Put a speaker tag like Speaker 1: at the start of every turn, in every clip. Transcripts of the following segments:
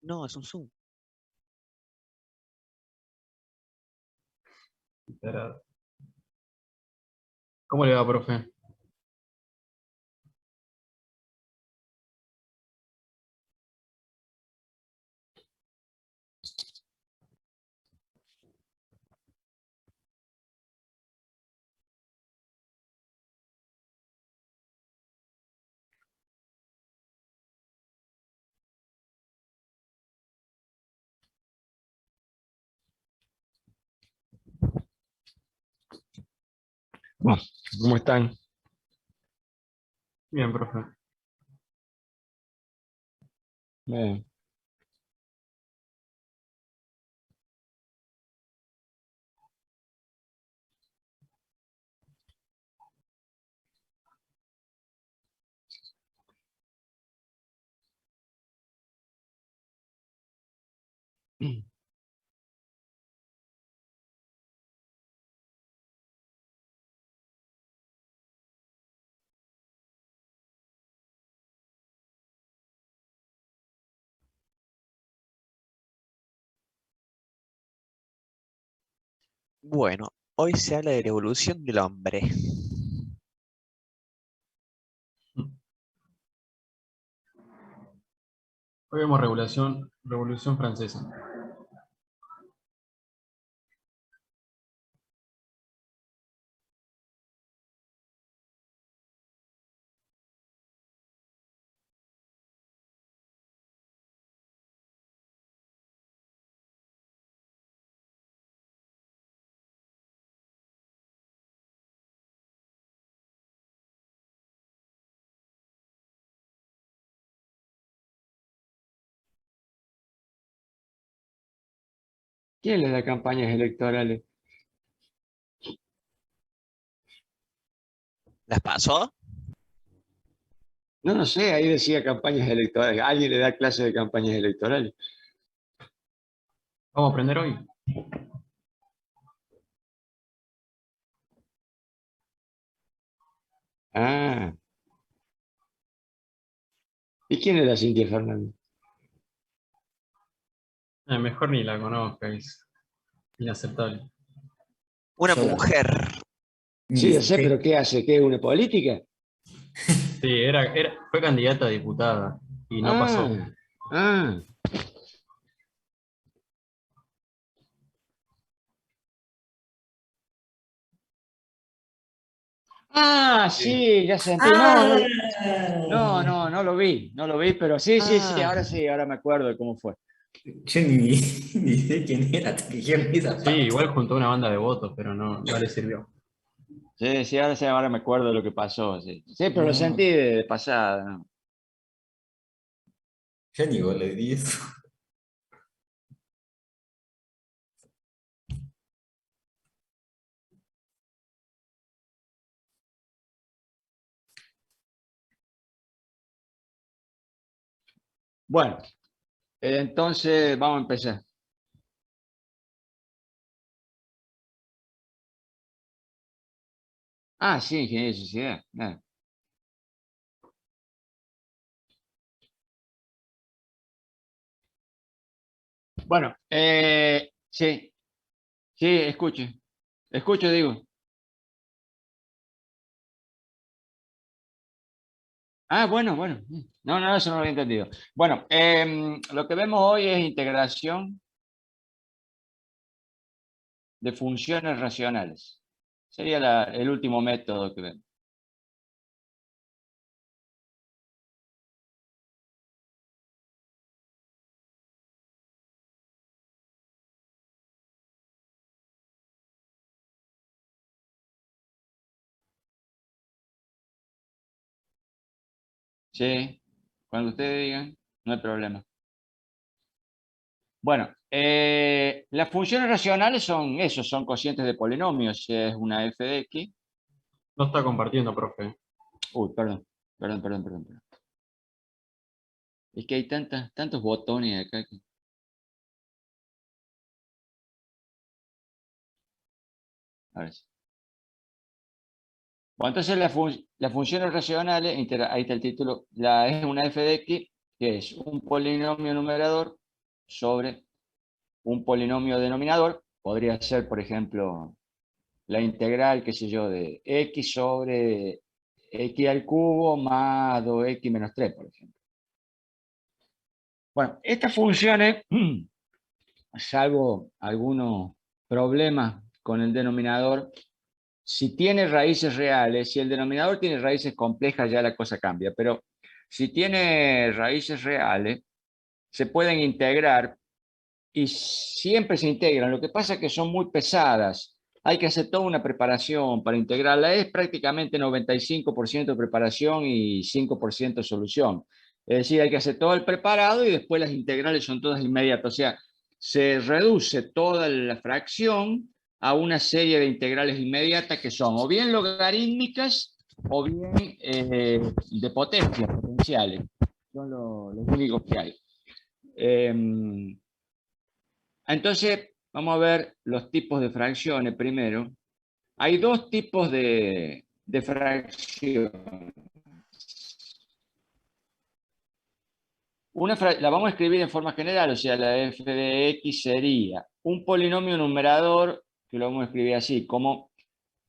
Speaker 1: No, es un Zoom.
Speaker 2: Tarado. ¿Cómo le va, profe? Bueno, ¿cómo están? Bien, profe. Bien.
Speaker 1: Bueno, hoy se habla de la evolución del hombre.
Speaker 2: Hoy vemos Revolución Francesa. ¿Quién le da campañas electorales?
Speaker 1: ¿Las pasó?
Speaker 3: No, no sé, ahí decía campañas electorales. ¿Alguien le da clase de campañas electorales?
Speaker 2: Vamos a aprender hoy.
Speaker 3: Ah, ¿y quién era Cintia Fernández?
Speaker 2: Mejor ni la conozca, es inaceptable.
Speaker 1: Una
Speaker 4: Yo la
Speaker 1: mujer.
Speaker 3: Sí, yo sé,
Speaker 4: sí.
Speaker 3: pero ¿qué hace? ¿Qué es una política?
Speaker 2: Sí, fue candidata a diputada y no
Speaker 3: Ah,
Speaker 2: pasó.
Speaker 3: ah. Ah,
Speaker 2: Sí.
Speaker 3: sí, ya sentí. No, no, no lo vi, no lo vi, pero
Speaker 1: Ah,
Speaker 3: sí, ahora me acuerdo de cómo fue.
Speaker 4: Yo ni sé quién era hasta que dijeron esa
Speaker 2: Sí,
Speaker 4: parte.
Speaker 2: igual juntó una banda de votos, pero no le sirvió.
Speaker 3: Sí, ahora me acuerdo de lo que pasó, sí. Sí, pero lo
Speaker 4: No,
Speaker 3: sentí de pasada, ¿no?
Speaker 4: ya ni vos le di eso.
Speaker 3: Bueno, entonces vamos a empezar. Ah, sí, ingeniería de sociedad. Ah. Bueno, sí, sí, escucho, digo. Ah, bueno. No, eso no lo había entendido. Bueno, lo que vemos hoy es integración de funciones racionales. Sería el último método que vemos. Sí, cuando ustedes digan, no hay problema. Bueno, las funciones racionales son eso, son cocientes de polinomios. Si es una f de x.
Speaker 2: No está compartiendo, profe.
Speaker 3: Uy, perdón. Es que hay tantos botones acá. Ahora sí. Bueno, entonces las funciones racionales, ahí está el título, es una f de x, que es un polinomio numerador sobre un polinomio denominador. Podría ser, por ejemplo, la integral, qué sé yo, de x sobre x al cubo más 2x menos 3, por ejemplo. Bueno, estas funciones, salvo algunos problemas con el denominador, si tiene raíces reales, si el denominador tiene raíces complejas, ya la cosa cambia, pero si tiene raíces reales, se pueden integrar y siempre se integran. Lo que pasa es que son muy pesadas. Hay que hacer toda una preparación para integrarla. Es prácticamente 95% preparación y 5% solución. Es decir, hay que hacer todo el preparado y después las integrales son todas inmediatas. O sea, se reduce toda la fracción a una serie de integrales inmediatas que son o bien logarítmicas o bien de potencias potenciales. Son los únicos que hay. Entonces, vamos a ver los tipos de fracciones primero. Hay dos tipos de fracción. La vamos a escribir en forma general, o sea, la f de x sería un polinomio numerador, que lo vamos a escribir así, como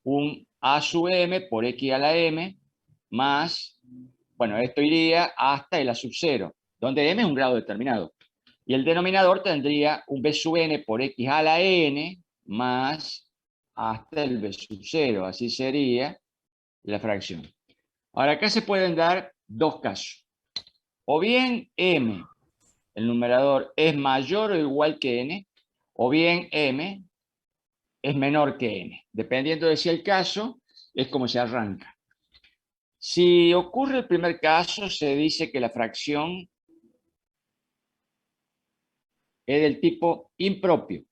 Speaker 3: un a sub m por x a la m, más, bueno, esto iría hasta el a sub 0, donde m es un grado determinado. Y el denominador tendría un b sub n por x a la n, más hasta el b sub 0, así sería la fracción. Ahora, acá se pueden dar dos casos. O bien m, el numerador, es mayor o igual que n, o bien m es menor que n. Dependiendo de si el caso, es como se arranca. Si ocurre el primer caso, se dice que la fracción es del tipo impropio.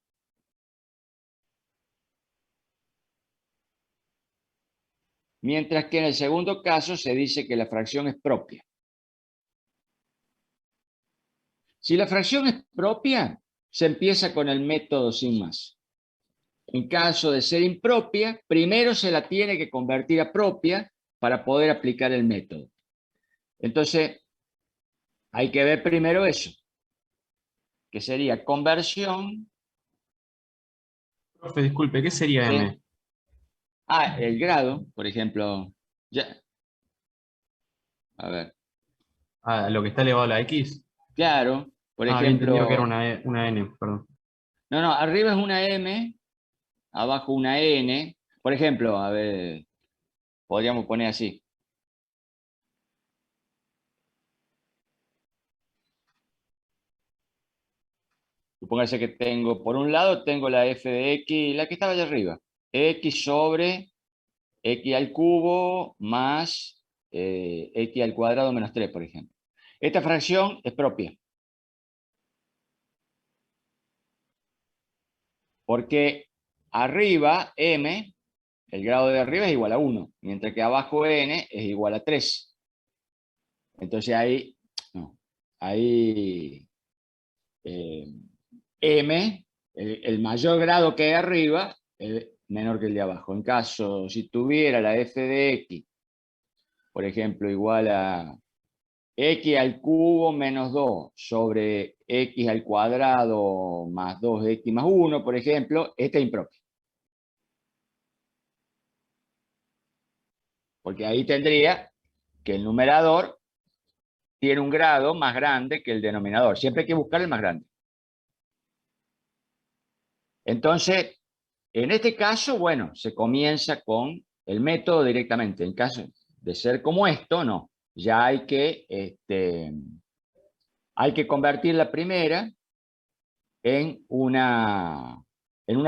Speaker 3: Mientras que en el segundo caso se dice que la fracción es propia. Si la fracción es propia, se empieza con el método sin más. En caso de ser impropia, primero se la tiene que convertir a propia para poder aplicar el método. Entonces, hay que ver primero eso, que sería conversión.
Speaker 2: Profe, disculpe, ¿qué sería M?
Speaker 3: El grado, por ejemplo. Ya. A ver.
Speaker 2: Ah, lo que está elevado a la X.
Speaker 3: Claro, por
Speaker 2: Había entendido que era
Speaker 3: ejemplo.
Speaker 2: una N, perdón.
Speaker 3: No, arriba es una M, abajo una N. Por ejemplo, a ver, podríamos poner así. Supóngase que tengo, por un lado, tengo la f de x, la que estaba allá arriba. X sobre x al cubo más x al cuadrado menos 3, por ejemplo. Esta fracción es propia. Porque arriba, m, el grado de arriba es igual a 1, mientras que abajo n es igual a 3. Entonces ahí, no, ahí m, el mayor grado que hay arriba, es menor que el de abajo. En caso, si tuviera la f de x, por ejemplo, igual a x al cubo menos 2 sobre x al cuadrado más 2x más 1, por ejemplo, esta es impropia. Porque ahí tendría que el numerador tiene un grado más grande que el denominador. Siempre hay que buscar el más grande. Entonces, en este caso, bueno, se comienza con el método directamente. En caso de ser como esto, no. Ya hay que convertir la primera en una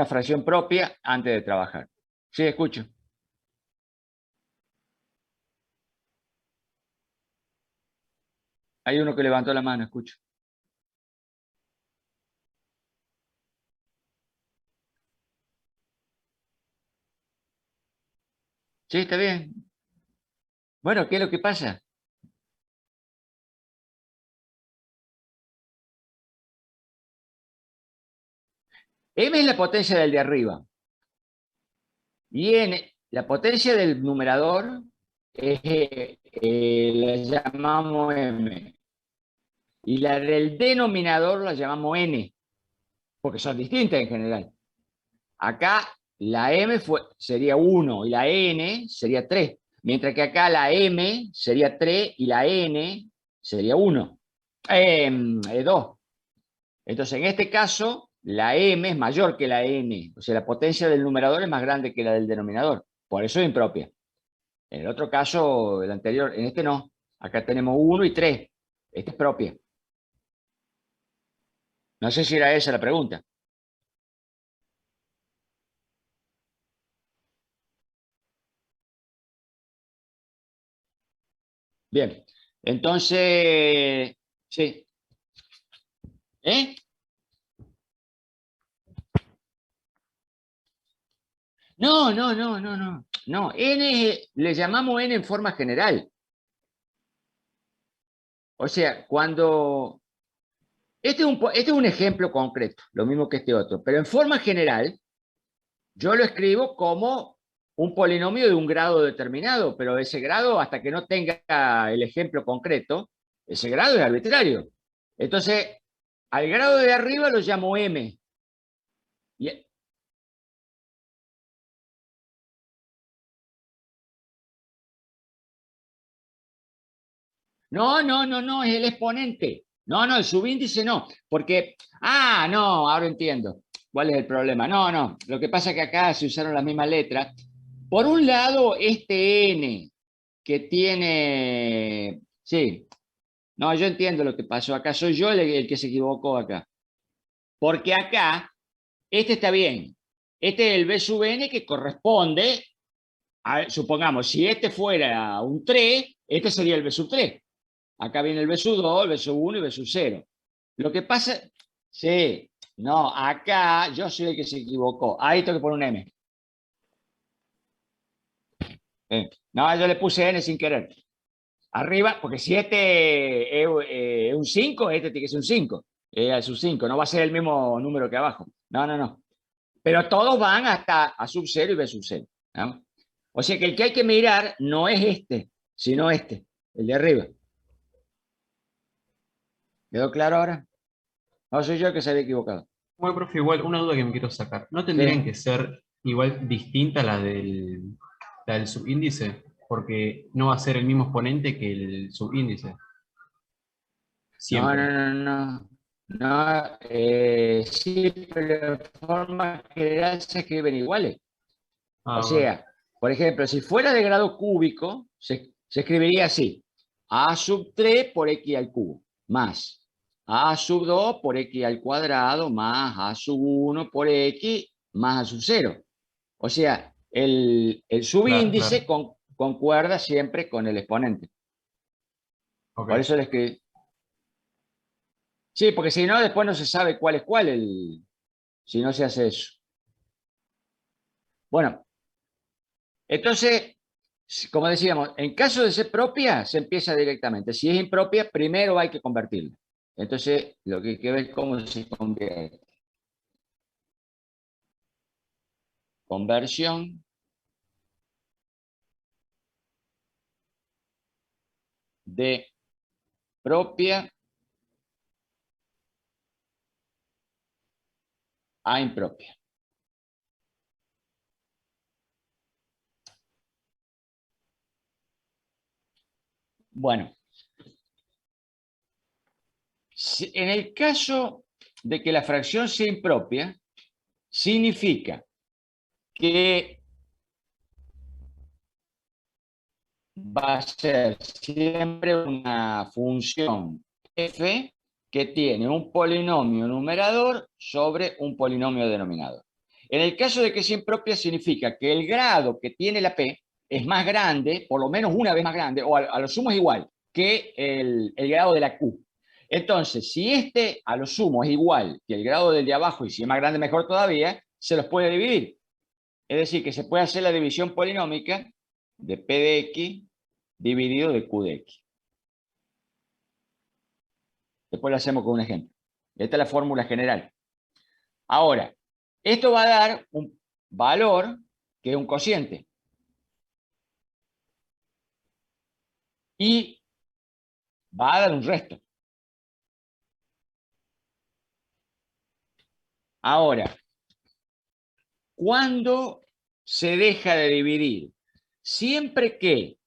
Speaker 3: fracción propia antes de trabajar. Sí, escucho. Hay uno que levantó la mano, escucho. Sí, está bien. Bueno, ¿qué es lo que pasa? M es la potencia del de arriba. Y n, la potencia del numerador, la llamamos m. y la del denominador la llamamos n, porque son distintas en general. Acá la m sería 1 y la n sería 3, mientras que acá la m sería 3 y la n sería 1, 2. Entonces, en este caso, la m es mayor que la n, o sea, la potencia del numerador es más grande que la del denominador, por eso es impropia. En el otro caso, el anterior, en este no. Acá tenemos 1 y 3. Esta es propia. No sé si era esa la pregunta. Bien. Entonces, sí. ¿Eh? No, no, no, no, no. No, n le llamamos n en forma general. O sea, cuando... este es un ejemplo concreto, lo mismo que este otro, pero en forma general, yo lo escribo como un polinomio de un grado determinado, pero ese grado, hasta que no tenga el ejemplo concreto, ese grado es arbitrario. Entonces, al grado de arriba lo llamo m. Y- No, no, no, no, es el exponente. No, no, el subíndice no, porque, no, ahora entiendo. ¿Cuál es el problema? No, no, lo que pasa es que acá se usaron las mismas letras. Por un lado, este n que tiene, sí, no, yo entiendo lo que pasó acá, soy yo el que se equivocó acá. Porque acá, este está bien. Este es el B sub n que corresponde supongamos, si este fuera un 3, este sería el B sub 3. Acá viene el B sub 2, el B sub 1 y el B sub 0. Lo que pasa, sí, no, acá yo soy el que se equivocó. Ahí tengo que poner un M. No, yo le puse N sin querer. Arriba, porque si este es un 5, este tiene que ser un 5. Es un 5, no va a ser el mismo número que abajo. No, no, no. Pero todos van hasta A sub 0 y B sub 0. ¿No? O sea que el que hay que mirar no es este, sino este, el de arriba. ¿Quedó claro ahora? No soy yo el que se había equivocado.
Speaker 2: Bueno, profe, igual una duda que me quiero sacar. ¿No tendrían
Speaker 3: Sí.
Speaker 2: que ser igual distinta la del subíndice? Porque no va a ser el mismo exponente que el subíndice.
Speaker 3: No, no,
Speaker 2: Siempre.
Speaker 3: no, no. No, sí, pero de forma general se escriben iguales. O
Speaker 2: Ah, bueno.
Speaker 3: sea, por ejemplo, si fuera de grado cúbico, se escribiría así. A sub 3 por x al cubo, más a sub 2 por x al cuadrado, más a sub 1 por x, más a sub 0. O sea, el
Speaker 2: Claro,
Speaker 3: subíndice
Speaker 2: claro.
Speaker 3: concuerda siempre con el exponente. Por
Speaker 2: Ok.
Speaker 3: eso le escribí. Sí, porque si no, después no se sabe cuál es cuál, si no se hace eso. Bueno, entonces, como decíamos, en caso de ser propia, se empieza directamente. Si es impropia, primero hay que convertirla. Entonces, lo que hay que ver es cómo se convierte. Conversión de propia a impropia. Bueno, en el caso de que la fracción sea impropia, significa que va a ser siempre una función f que tiene un polinomio numerador sobre un polinomio denominador. En el caso de que sea impropia, significa que el grado que tiene la p es más grande, por lo menos una vez más grande, o a lo sumo es igual que el grado de la q. Entonces, si este a lo sumo es igual que el grado del de abajo, y si es más grande, mejor todavía, se los puede dividir. Es decir, que se puede hacer la división polinómica de p de x dividido de q de x. Después lo hacemos con un ejemplo. Esta es la fórmula general. Ahora, esto va a dar un valor que es un cociente. Y va a dar un resto. Ahora, ¿cuándo se deja de dividir? Siempre que,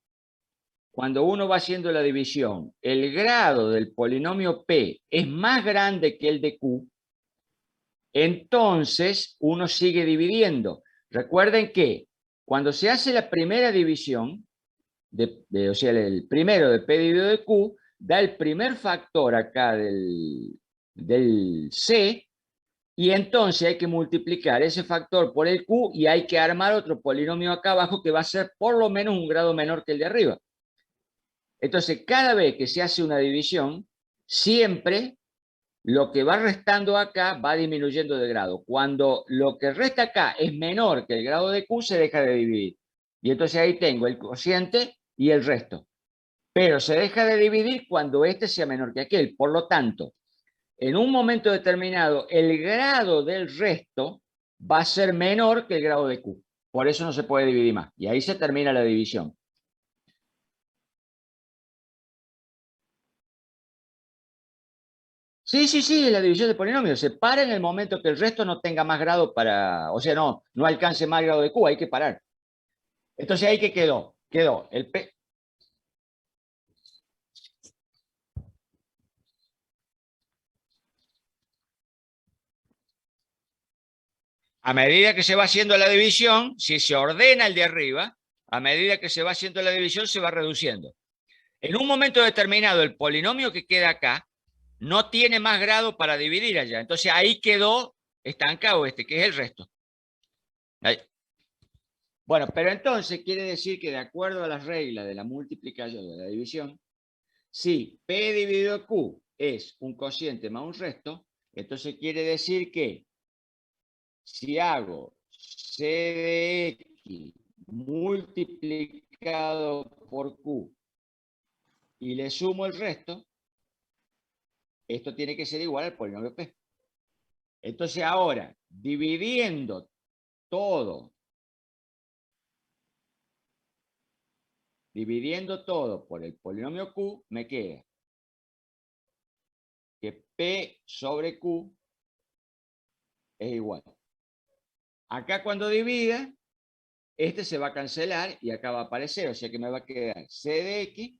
Speaker 3: cuando uno va haciendo la división, el grado del polinomio P es más grande que el de Q, entonces uno sigue dividiendo. Recuerden que cuando se hace la primera división, o sea, el primero de P dividido de Q, da el primer factor acá del C, y entonces hay que multiplicar ese factor por el Q y hay que armar otro polinomio acá abajo que va a ser por lo menos un grado menor que el de arriba. Entonces, cada vez que se hace una división, siempre lo que va restando acá va disminuyendo de grado. Cuando lo que resta acá es menor que el grado de Q, se deja de dividir. Y entonces ahí tengo el cociente y el resto. Pero se deja de dividir cuando este sea menor que aquel. Por lo tanto, en un momento determinado, el grado del resto va a ser menor que el grado de Q. Por eso no se puede dividir más. Y ahí se termina la división. Sí, sí, sí, la división de polinomios. Se para en el momento que el resto no tenga más grado para... O sea, no alcance más grado de Q, hay que parar. Entonces, ¿ahí qué quedó? Quedó el P... A medida que se va haciendo la división, si se ordena el de arriba, a medida que se va haciendo la división, se va reduciendo. En un momento determinado, el polinomio que queda acá no tiene más grado para dividir allá. Entonces ahí quedó estancado este, que es el resto. Ahí. Bueno, pero entonces quiere decir que de acuerdo a las reglas de la multiplicación, de la división, si P dividido Q es un cociente más un resto, entonces quiere decir que si hago C de X multiplicado por Q y le sumo el resto, esto tiene que ser igual al polinomio P. Entonces ahora, dividiendo todo por el polinomio Q, me queda que P sobre Q es igual. Acá cuando divida, este se va a cancelar y acá va a aparecer, o sea que me va a quedar C de X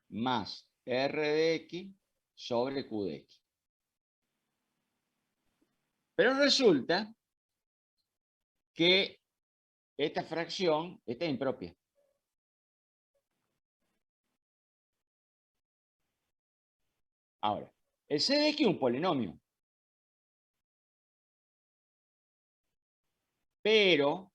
Speaker 3: más R de X sobre Q de X. Pero resulta que esta fracción es impropia. Ahora, el C de X es un polinomio. Pero,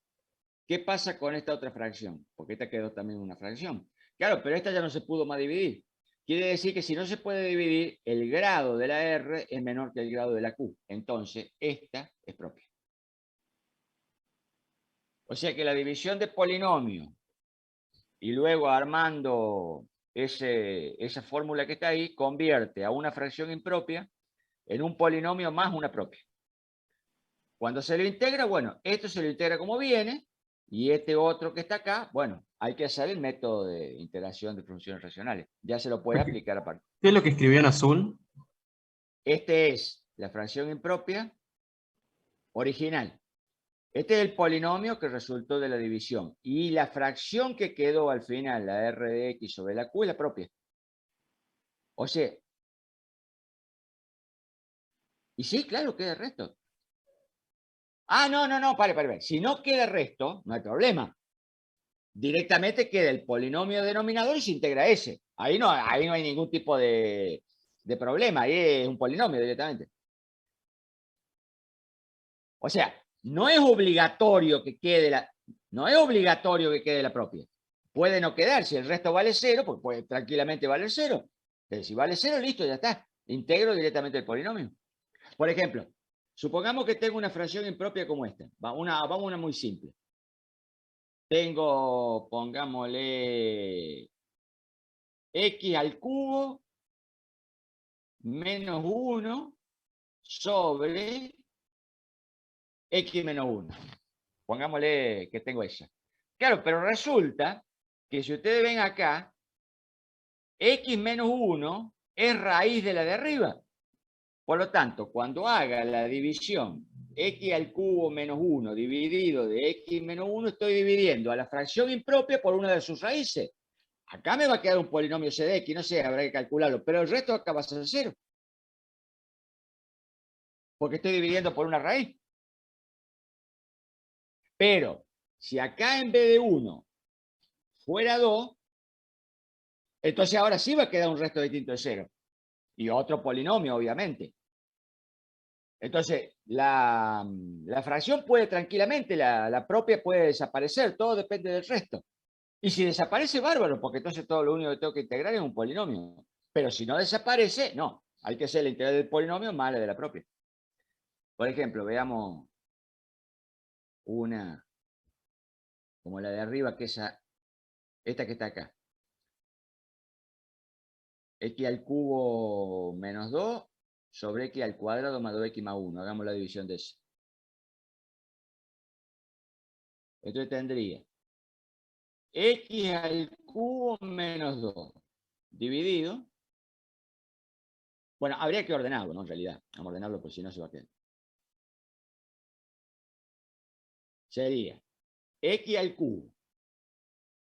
Speaker 3: ¿qué pasa con esta otra fracción? Porque esta quedó también una fracción. Claro, pero esta ya no se pudo más dividir. Quiere decir que si no se puede dividir, el grado de la R es menor que el grado de la Q. Entonces, esta es propia. O sea que la división de polinomio y luego armando esa fórmula que está ahí, convierte a una fracción impropia en un polinomio más una propia. Cuando se lo integra, bueno, esto se lo integra como viene, y este otro que está acá, bueno, hay que hacer el método de integración de funciones racionales. Ya se lo puede aplicar aparte.
Speaker 2: ¿Qué es lo que escribió en azul?
Speaker 3: Este es la fracción impropia original. Este es el polinomio que resultó de la división. Y la fracción que quedó al final, la R de X sobre la Q, es la propia. O sea, y sí, claro, queda el resto. Ah, no, pare. Si no queda el resto, no hay problema. Directamente queda el polinomio denominador y se integra ese. Ahí no hay ningún tipo de problema. Ahí es un polinomio directamente. O sea, no es obligatorio que quede la propia. Puede no quedar. Si el resto vale 0, pues puede tranquilamente valer 0. Pero si vale 0, listo, ya está. Integro directamente el polinomio. Por ejemplo, supongamos que tengo una fracción impropia como esta. Vamos a una muy simple. Tengo, pongámosle, X al cubo menos 1 sobre X menos 1. Pongámosle que tengo esa. Claro, pero resulta que si ustedes ven acá, X menos 1 es raíz de la de arriba. Por lo tanto, cuando haga la división x al cubo menos 1 dividido de x menos 1, estoy dividiendo a la fracción impropia por una de sus raíces. Acá me va a quedar un polinomio c de x, no sé, habrá que calcularlo, pero el resto acá va a ser 0. Porque estoy dividiendo por una raíz. Pero, si acá en vez de 1 fuera 2, entonces ahora sí va a quedar un resto distinto de 0. Y otro polinomio, obviamente. Entonces, la fracción puede tranquilamente, la propia puede desaparecer, todo depende del resto. Y si desaparece, bárbaro, porque entonces todo lo único que tengo que integrar es un polinomio. Pero si no desaparece, no. Hay que hacer la integral del polinomio más la de la propia. Por ejemplo, veamos una como la de arriba, que es esta que está acá. X al cubo menos 2 sobre x al cuadrado más 2x más 1. Hagamos la división de eso. Entonces tendría x al cubo menos 2 dividido. Bueno, habría que ordenarlo, ¿no? En realidad. Vamos a ordenarlo porque si no se va a quedar. Sería x al cubo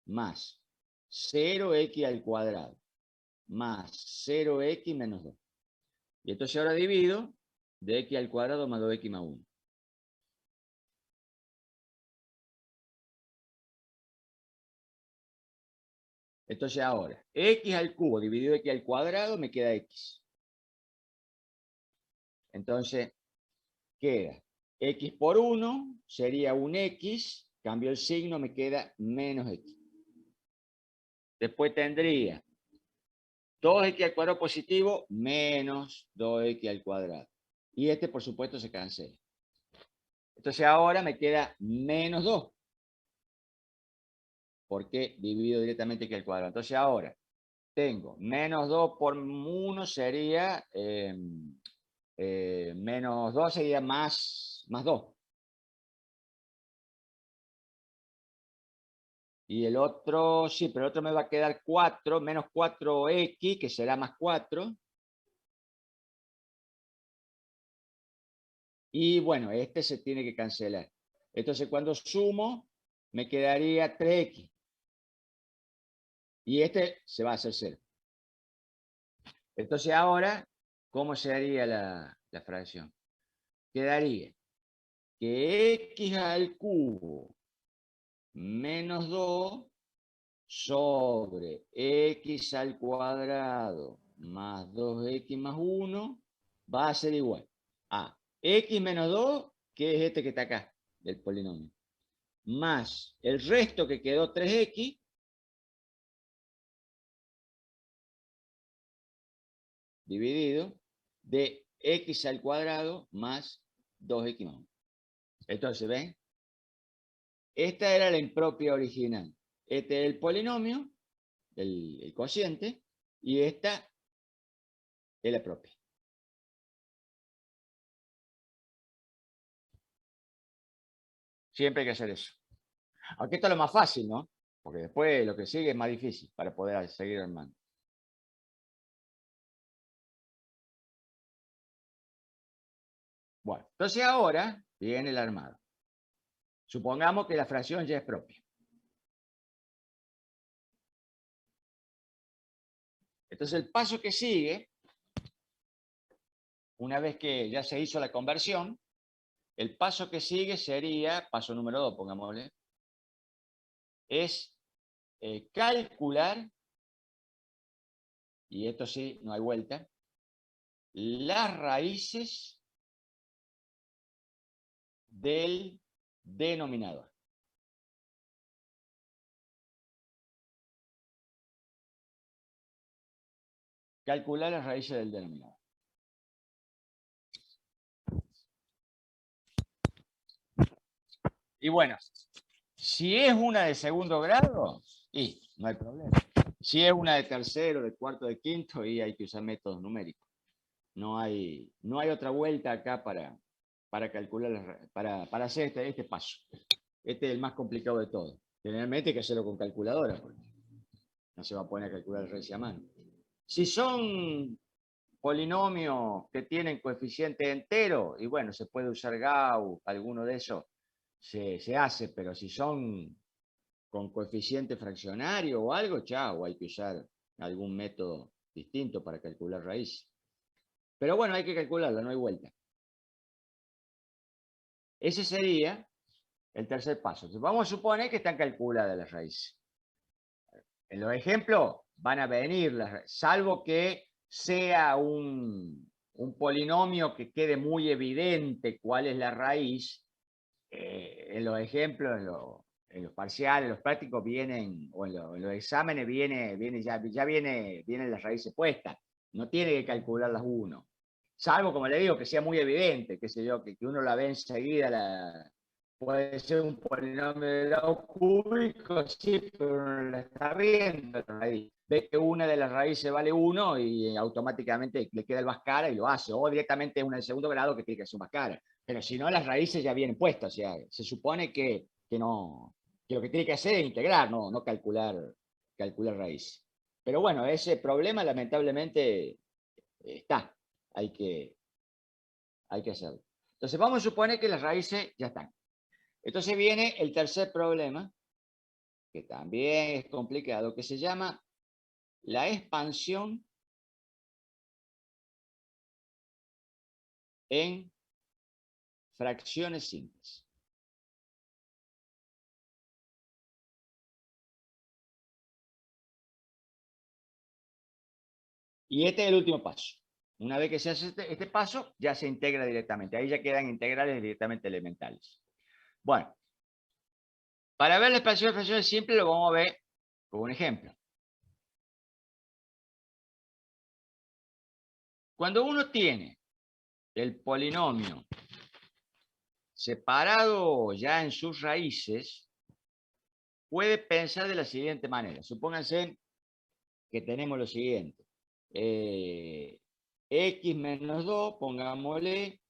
Speaker 3: más 0x al cuadrado más 0x menos 2. Y entonces ahora divido de x al cuadrado más 2x más 1. Entonces ahora, x al cubo dividido de x al cuadrado me queda x. Entonces, queda x por 1, sería un x, cambio el signo, me queda menos x. Después tendría 2x al cuadrado positivo menos 2x al cuadrado. Y este, por supuesto, se cancela. Entonces ahora me queda menos 2. Porque divido directamente x al cuadrado. Entonces ahora tengo menos 2 por 1 sería, menos 2 sería más 2. Y el otro, sí, pero el otro me va a quedar 4, menos 4x, que será más 4. Y bueno, este se tiene que cancelar. Entonces cuando sumo, me quedaría 3x. Y este se va a hacer 0. Entonces ahora, ¿cómo se haría la fracción? Quedaría que x al cubo menos 2 sobre x al cuadrado más 2x más 1 va a ser igual a x menos 2, que es este que está acá, del polinomio, más el resto que quedó 3x, dividido de x al cuadrado más 2x más 1. Entonces, ¿ven? Esta era la impropia original. Este es el polinomio, el cociente, y esta es la propia. Siempre hay que hacer eso. Aunque esto es lo más fácil, ¿no? Porque después lo que sigue es más difícil para poder seguir armando. Bueno, entonces ahora viene el armado. Supongamos que la fracción ya es propia. Entonces el paso que sigue, una vez que ya se hizo la conversión, el paso que sigue sería, paso número 2, pongámosle, es calcular, y esto sí, no hay vuelta, las raíces del denominador. Calcular las raíces del denominador. Y bueno, si es una de segundo grado, y no hay problema. Si es una de tercero, de cuarto, de quinto, y hay que usar métodos numéricos. No hay otra vuelta acá para calcular, para hacer este paso. Este es el más complicado de todos. Generalmente hay que hacerlo con calculadora, porque no se va a poner a calcular el raíz a mano. Si son polinomios que tienen coeficiente entero, y bueno, se puede usar Gauss, alguno de esos se hace, pero si son con coeficiente fraccionario o algo, chao, hay que usar algún método distinto para calcular raíces. Pero bueno, hay que calcularla, no hay vuelta. Ese sería el tercer paso. Entonces, vamos a suponer que están calculadas las raíces. En los ejemplos van a venir, salvo que sea un polinomio que quede muy evidente cuál es la raíz. En los ejemplos, en los parciales, los prácticos vienen, o en los exámenes vienen las raíces puestas. No tiene que calcularlas uno. Salvo, como le digo, que sea muy evidente, qué sé yo, que uno la ve enseguida, puede ser un polinomio de grado cúbico, sí, pero no la está viendo la raíz. Ve que una de las raíces vale 1 y automáticamente le queda el Bhaskara y lo hace. O directamente una de segundo grado que tiene que ser un Bhaskara. Pero si no, las raíces ya vienen puestas. O sea, se supone que lo que tiene que hacer es integrar, no calcular raíz. Pero bueno, ese problema lamentablemente está. Hay que hacerlo. Entonces vamos a suponer que las raíces ya están. Entonces viene el tercer problema, que también es complicado, que se llama la expansión en fracciones simples. Y este es el último paso. Una vez que se hace este paso, ya se integra directamente. Ahí ya quedan integrales directamente elementales. Bueno, para ver la expansión de fracciones simples lo vamos a ver con un ejemplo. Cuando uno tiene el polinomio separado ya en sus raíces, puede pensar de la siguiente manera. Supónganse que tenemos lo siguiente. X menos 2, pongámosle,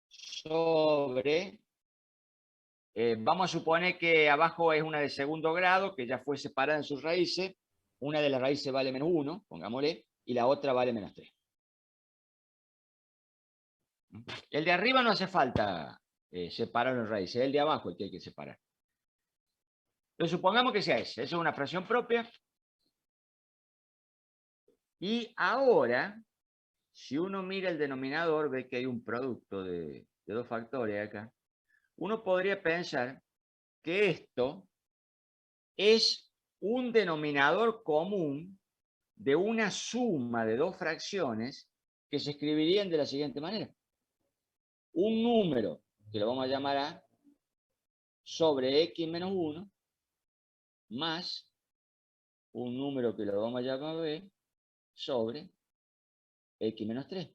Speaker 3: sobre... vamos a suponer que abajo es una de segundo grado, que ya fue separada en sus raíces. Una de las raíces vale menos 1, pongámosle, y la otra vale menos 3. El de arriba no hace falta separar en raíces, es el de abajo el que hay que separar. Entonces supongamos que sea ese. Esa es una fracción propia. Y ahora, si uno mira el denominador, ve que hay un producto de dos factores acá. Uno podría pensar que esto es un denominador común de una suma de dos fracciones que se escribirían de la siguiente manera. Un número, que lo vamos a llamar A, sobre X menos 1, más un número que lo vamos a llamar B, sobre X menos 3.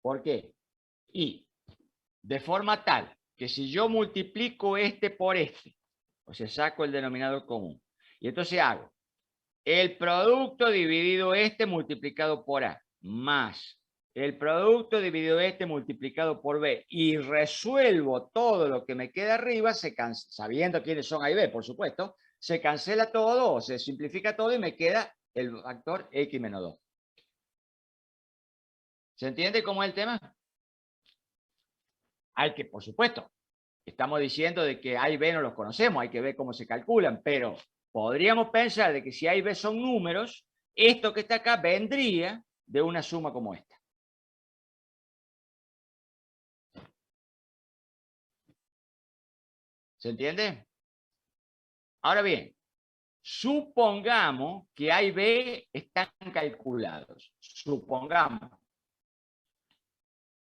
Speaker 3: ¿Por qué? Y de forma tal que si yo multiplico este por este, o sea, saco el denominador común, y entonces hago el producto dividido este multiplicado por A, más el producto dividido este multiplicado por B, y resuelvo todo lo que me queda arriba, sabiendo quiénes son A y B, por supuesto, se cancela todo, o se simplifica todo, y me queda el factor X menos 2. ¿Se entiende cómo es el tema? Hay que, por supuesto, estamos diciendo de que A y B no los conocemos, hay que ver cómo se calculan, pero podríamos pensar de que si A y B son números, esto que está acá vendría de una suma como esta. ¿Se entiende? Ahora bien, supongamos que A y B están calculados. Supongamos.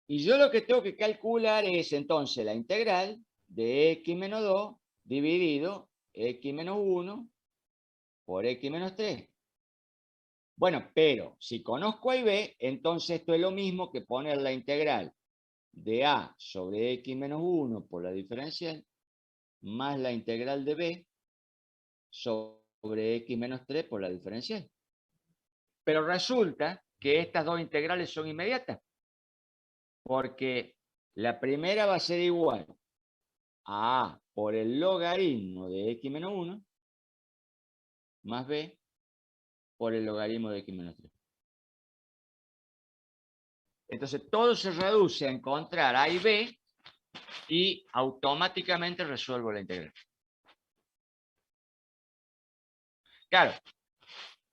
Speaker 3: Y yo lo que tengo que calcular es entonces la integral de X menos 2 dividido X menos 1 por X menos 3. Bueno, pero si conozco A y B, entonces esto es lo mismo que poner la integral de A sobre X menos 1 por la diferencial, más la integral de B sobre X menos 3 por la diferencial. Pero resulta que estas dos integrales son inmediatas, porque la primera va a ser igual a A por el logaritmo de X menos 1 más B por el logaritmo de X menos 3. Entonces todo se reduce a encontrar A y B y automáticamente resuelvo la integral. Claro,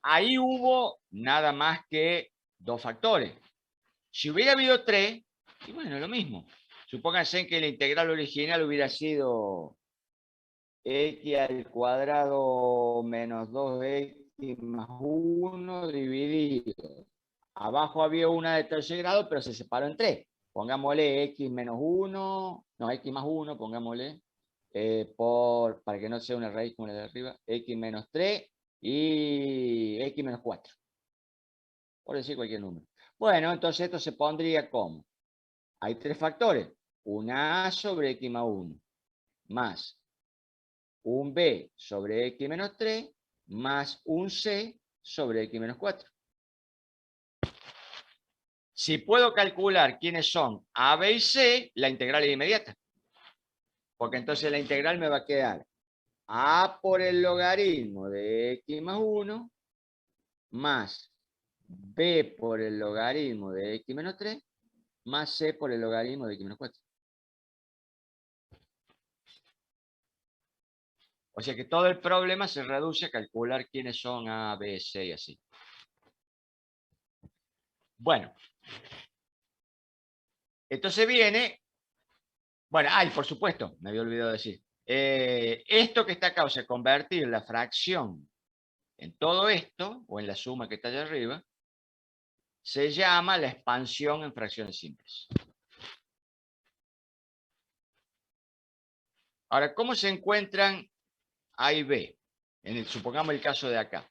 Speaker 3: ahí hubo nada más que 2 factores. Si hubiera habido 3, y bueno, lo mismo. Supónganse que la integral original hubiera sido x al cuadrado menos 2x más 1 dividido. Abajo había una de tercer grado, pero se separó en 3. Pongámosle x menos 1, no, x más 1, pongámosle, para que no sea una raíz como la de arriba, x menos 3 y x menos 4. Por decir cualquier número. Bueno, entonces esto se pondría como, hay 3 factores, una a sobre x más 1, más un b sobre x menos 3, más un c sobre x menos 4. Si puedo calcular quiénes son a, b y c, la integral es inmediata. Porque entonces la integral me va a quedar a por el logaritmo de x más 1, más b por el logaritmo de x menos 3, más c por el logaritmo de x menos 4. O sea que todo el problema se reduce a calcular quiénes son A, B, C y así. Bueno. Entonces viene... Bueno, y por supuesto, me había olvidado decir. Esto que está acá, o sea, convertir la fracción en todo esto, o en la suma que está allá arriba, se llama la expansión en fracciones simples. Ahora, ¿cómo se encuentran A y B? Supongamos el caso de acá.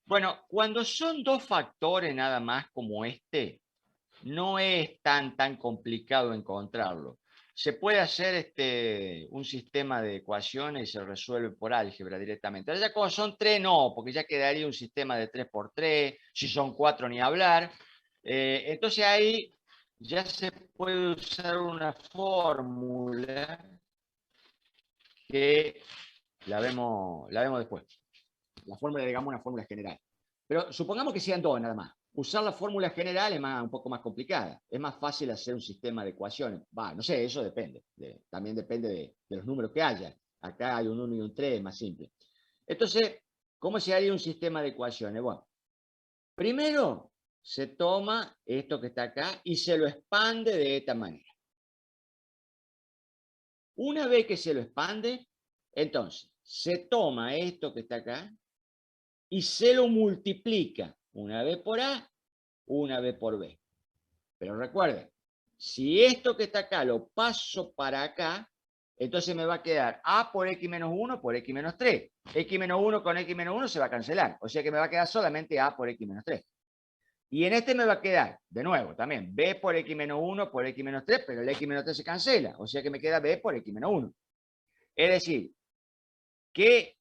Speaker 3: Bueno, cuando son 2 factores nada más como este, no es tan complicado encontrarlo. Se puede hacer un sistema de ecuaciones y se resuelve por álgebra directamente. Ahora ya como son 3, no, porque ya quedaría un sistema de 3 por 3, si son 4 ni hablar. Entonces ahí ya se puede usar una fórmula que la vemos después. La fórmula, digamos, una fórmula general. Pero supongamos que sean 2 nada más. Usar la fórmula general es un poco más complicada. Es más fácil hacer un sistema de ecuaciones. No sé, eso depende. También depende de los números que haya. Acá hay un 1 y un 3, es más simple. Entonces, ¿cómo se haría un sistema de ecuaciones? Bueno, primero se toma esto que está acá y se lo expande de esta manera. Una vez que se lo expande, entonces se toma esto que está acá y se lo multiplica una vez por A, una vez por B. Pero recuerden, si esto que está acá lo paso para acá, entonces me va a quedar A por X menos 1 por X menos 3. X menos 1 con X menos 1 se va a cancelar. O sea que me va a quedar solamente A por X menos 3. Y en este me va a quedar, de nuevo, también B por X menos 1 por X menos 3, pero el X menos 3 se cancela. O sea que me queda B por X menos 1. Es decir, que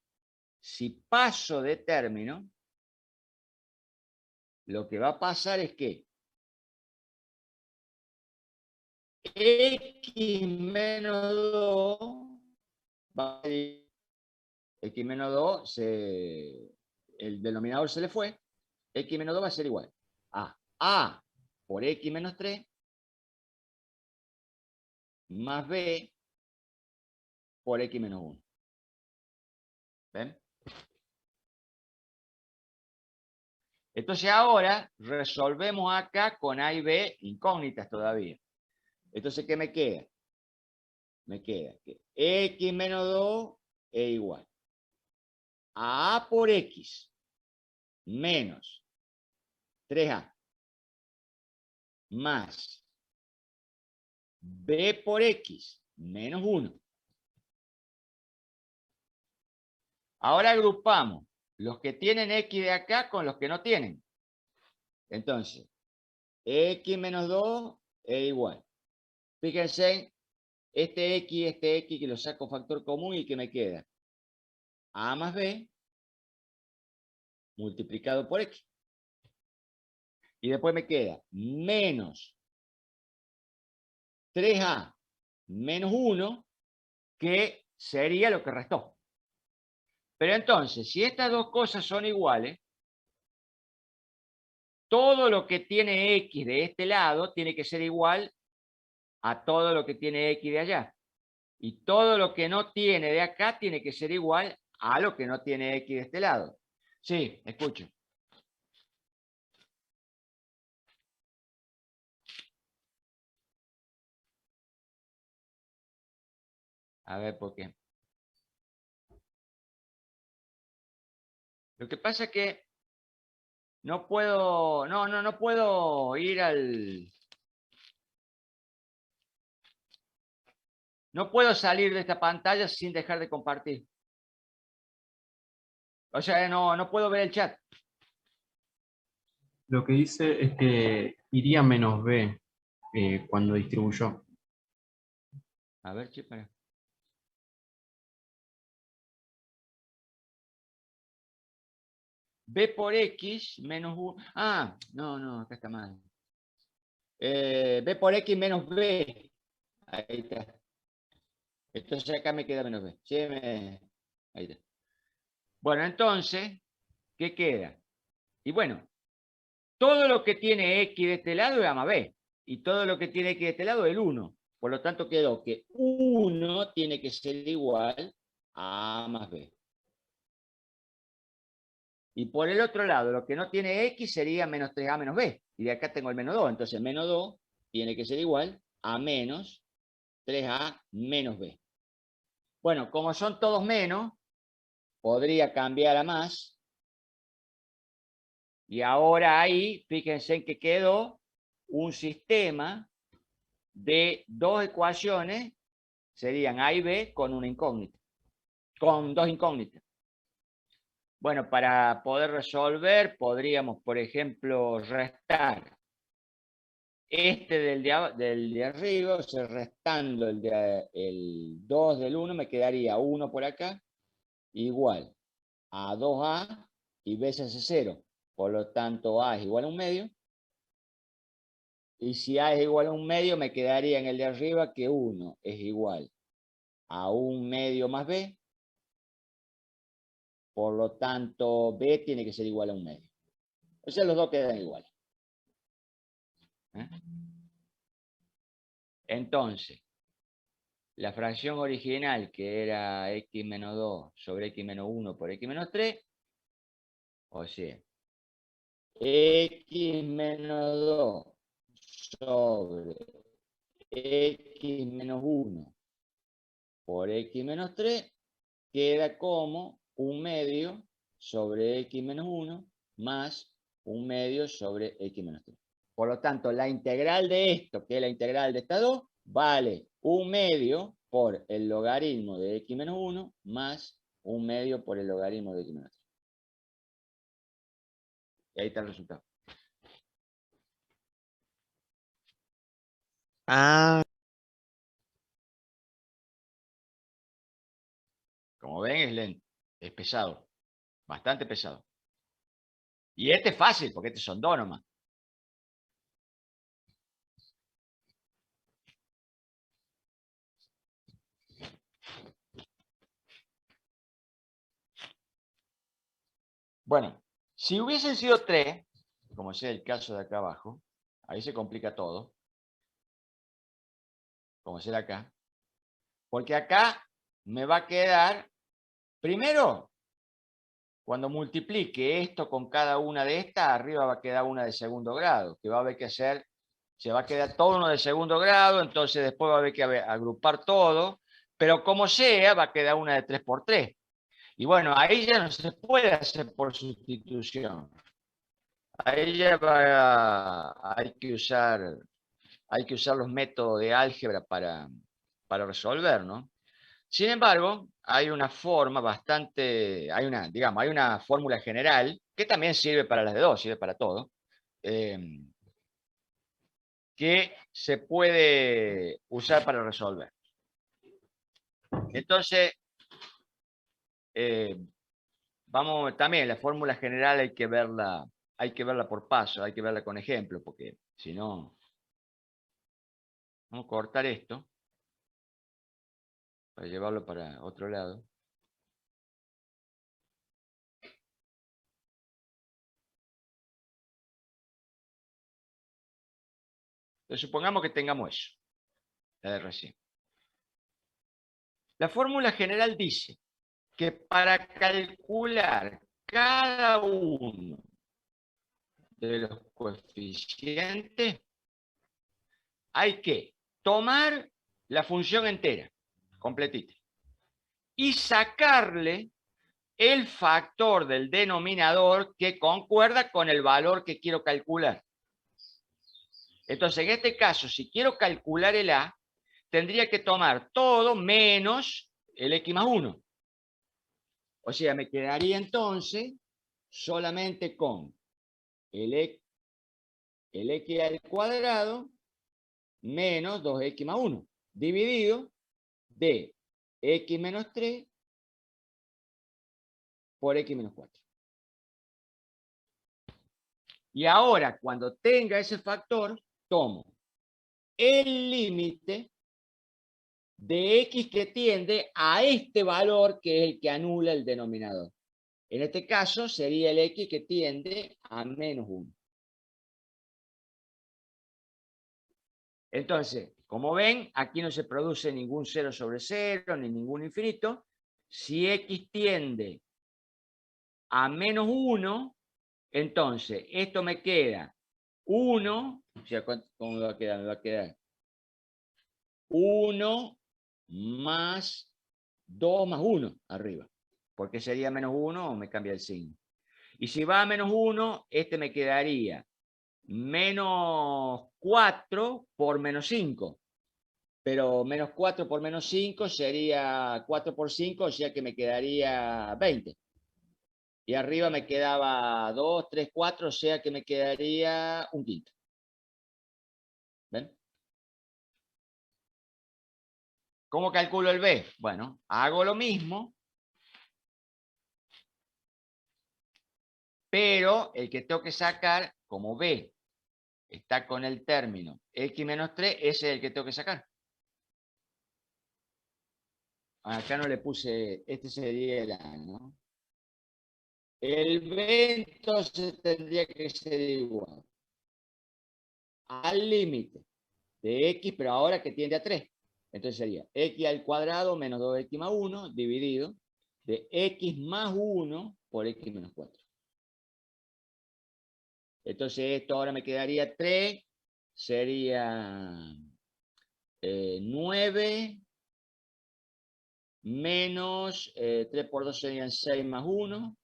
Speaker 3: si paso de término, lo que va a pasar es que X menos 2 va a ser, X menos 2 el denominador se le fue, X menos 2 va a ser igual a A por X menos 3 más B por X menos 1. ¿Ven? Entonces ahora resolvemos acá con A y B incógnitas todavía. Entonces, ¿qué me queda? Me queda que X menos 2 es igual a A por X menos 3A más B por X menos 1. Ahora agrupamos los que tienen X de acá con los que no tienen. Entonces, X menos 2 es igual. Fíjense, este X que lo saco factor común y que me queda A más B multiplicado por X. Y después me queda menos 3A menos 1, que sería lo que restó. Pero entonces, si estas dos cosas son iguales, todo lo que tiene X de este lado tiene que ser igual a todo lo que tiene X de allá. Y todo lo que no tiene de acá tiene que ser igual a lo que no tiene X de este lado. Sí, escucho. A ver, ¿por qué? Lo que pasa es que no puedo, no puedo ir al... No puedo salir de esta pantalla sin dejar de compartir. O sea, no puedo ver el chat.
Speaker 2: Lo que dice es que iría menos B cuando distribuyó.
Speaker 3: A ver, che, para. B por X menos 1. Ah, no, acá está mal. B por X menos B. Ahí está. Entonces acá me queda menos B. Sí, ahí está. Bueno, entonces, ¿qué queda? Y bueno, todo lo que tiene X de este lado es A más B. Y todo lo que tiene X de este lado es el 1. Por lo tanto, quedó que 1 tiene que ser igual a A más B. Y por el otro lado, lo que no tiene X sería menos 3A menos B. Y de acá tengo el menos 2. Entonces, menos 2 tiene que ser igual a menos 3A menos B. Bueno, como son todos menos, podría cambiar a más. Y ahora ahí, fíjense en que quedó un sistema de dos ecuaciones, serían A y B con una incógnita, con dos incógnitas. Bueno, para poder resolver, podríamos, por ejemplo, restar este del de arriba, o sea, restando el 2 del 1, me quedaría 1 por acá, igual a 2A y B se hace 0. Por lo tanto, A es igual a 1 medio. Y si A es igual a 1 medio, me quedaría en el de arriba que 1 es igual a 1 medio más B. Por lo tanto, B tiene que ser igual a 1 medio. O sea, los dos quedan iguales. Entonces, la fracción original, que era x menos 2 sobre x menos 1 por x menos 3, o sea, x menos 2 sobre x menos 1 por x menos 3, queda como 1 medio sobre x menos 1 más 1 medio sobre x menos 3. Por lo tanto, la integral de esto, que es la integral de estas dos, vale 1 medio por el logaritmo de x menos 1 más 1 medio por el logaritmo de x menos 3. Y ahí está el resultado.
Speaker 1: Ah,
Speaker 3: Como ven, es lento, es pesado, bastante pesado. Y este es fácil, porque este son dos nomás. Bueno, si hubiesen sido 3, como sea el caso de acá abajo, ahí se complica todo, como será acá, porque acá me va a quedar, primero, cuando multiplique esto con cada una de estas, arriba va a quedar una de segundo grado, que va a haber que hacer, se va a quedar todo uno de segundo grado, entonces después va a haber que agrupar todo, pero como sea, va a quedar una de 3 por 3. Y bueno, ahí ya no se puede hacer por sustitución. Ahí ya hay que usar los métodos de álgebra para resolver, ¿no? Sin embargo, hay una forma bastante, digamos, hay una fórmula general que también sirve para las de dos, sirve para todo, que se puede usar para resolver. Entonces, vamos, también la fórmula general hay que verla por paso, hay que verla con ejemplo, porque si no, vamos a cortar esto para llevarlo para otro lado. Entonces, supongamos que tengamos eso, la de recién. La fórmula general dice que para calcular cada uno de los coeficientes hay que tomar la función entera, completita, y sacarle el factor del denominador que concuerda con el valor que quiero calcular. Entonces, en este caso, si quiero calcular el A, tendría que tomar todo menos el X más 1. O sea, me quedaría entonces solamente con el X al cuadrado menos 2X más 1, dividido de X menos 3 por X menos 4. Y ahora, cuando tenga ese factor, tomo el límite de X que tiende a este valor que es el que anula el denominador. En este caso sería el X que tiende a menos 1. Entonces, como ven, aquí no se produce ningún 0 sobre 0 ni ningún infinito. Si X tiende a menos 1, entonces esto me queda 1, o sea, ¿cómo me va a quedar? Me va a quedar 1 más 2 más 1 arriba, porque sería menos 1 o me cambia el signo. Y si va a menos 1, este me quedaría menos 4 por menos 5. Pero menos 4 por menos 5 sería 4 por 5, o sea que me quedaría 20. Y arriba me quedaba 2, 3, 4, o sea que me quedaría un quinto. ¿Ven? ¿Cómo calculo el B? Bueno, hago lo mismo, pero el que tengo que sacar, como B está con el término X menos 3, ese es el que tengo que sacar. Acá no le puse, este sería el A, ¿no? El B entonces tendría que ser igual al límite de X, pero ahora que tiende a 3. Entonces sería X al cuadrado menos 2X más 1 dividido de X más 1 por X menos 4. Entonces esto ahora me quedaría 3, sería 9 menos 3 por 2 serían 6 más 1.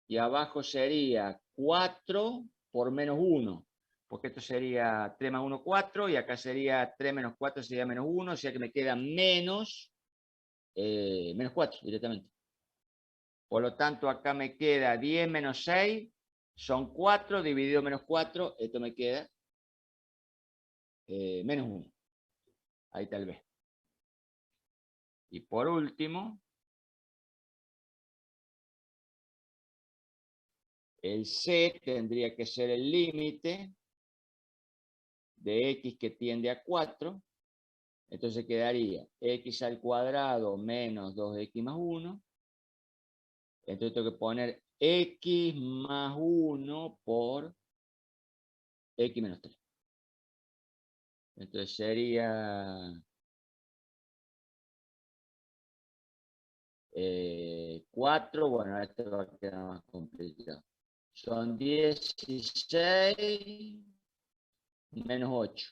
Speaker 3: Y abajo sería 4 por menos 1. Porque esto sería 3 más 1, 4. Y acá sería 3 menos 4 sería menos 1. O sea que me queda menos 4 directamente. Por lo tanto, acá me queda 10 menos 6. Son 4 dividido menos 4. Esto me queda menos 1. Ahí tal vez. Y por último, el C tendría que ser el límite de X que tiende a 4. Entonces quedaría X al cuadrado menos 2X más 1. Entonces tengo que poner X más 1 por X menos 3. Entonces sería 4, bueno, esto va a quedar más complicado. Son 16 menos 8.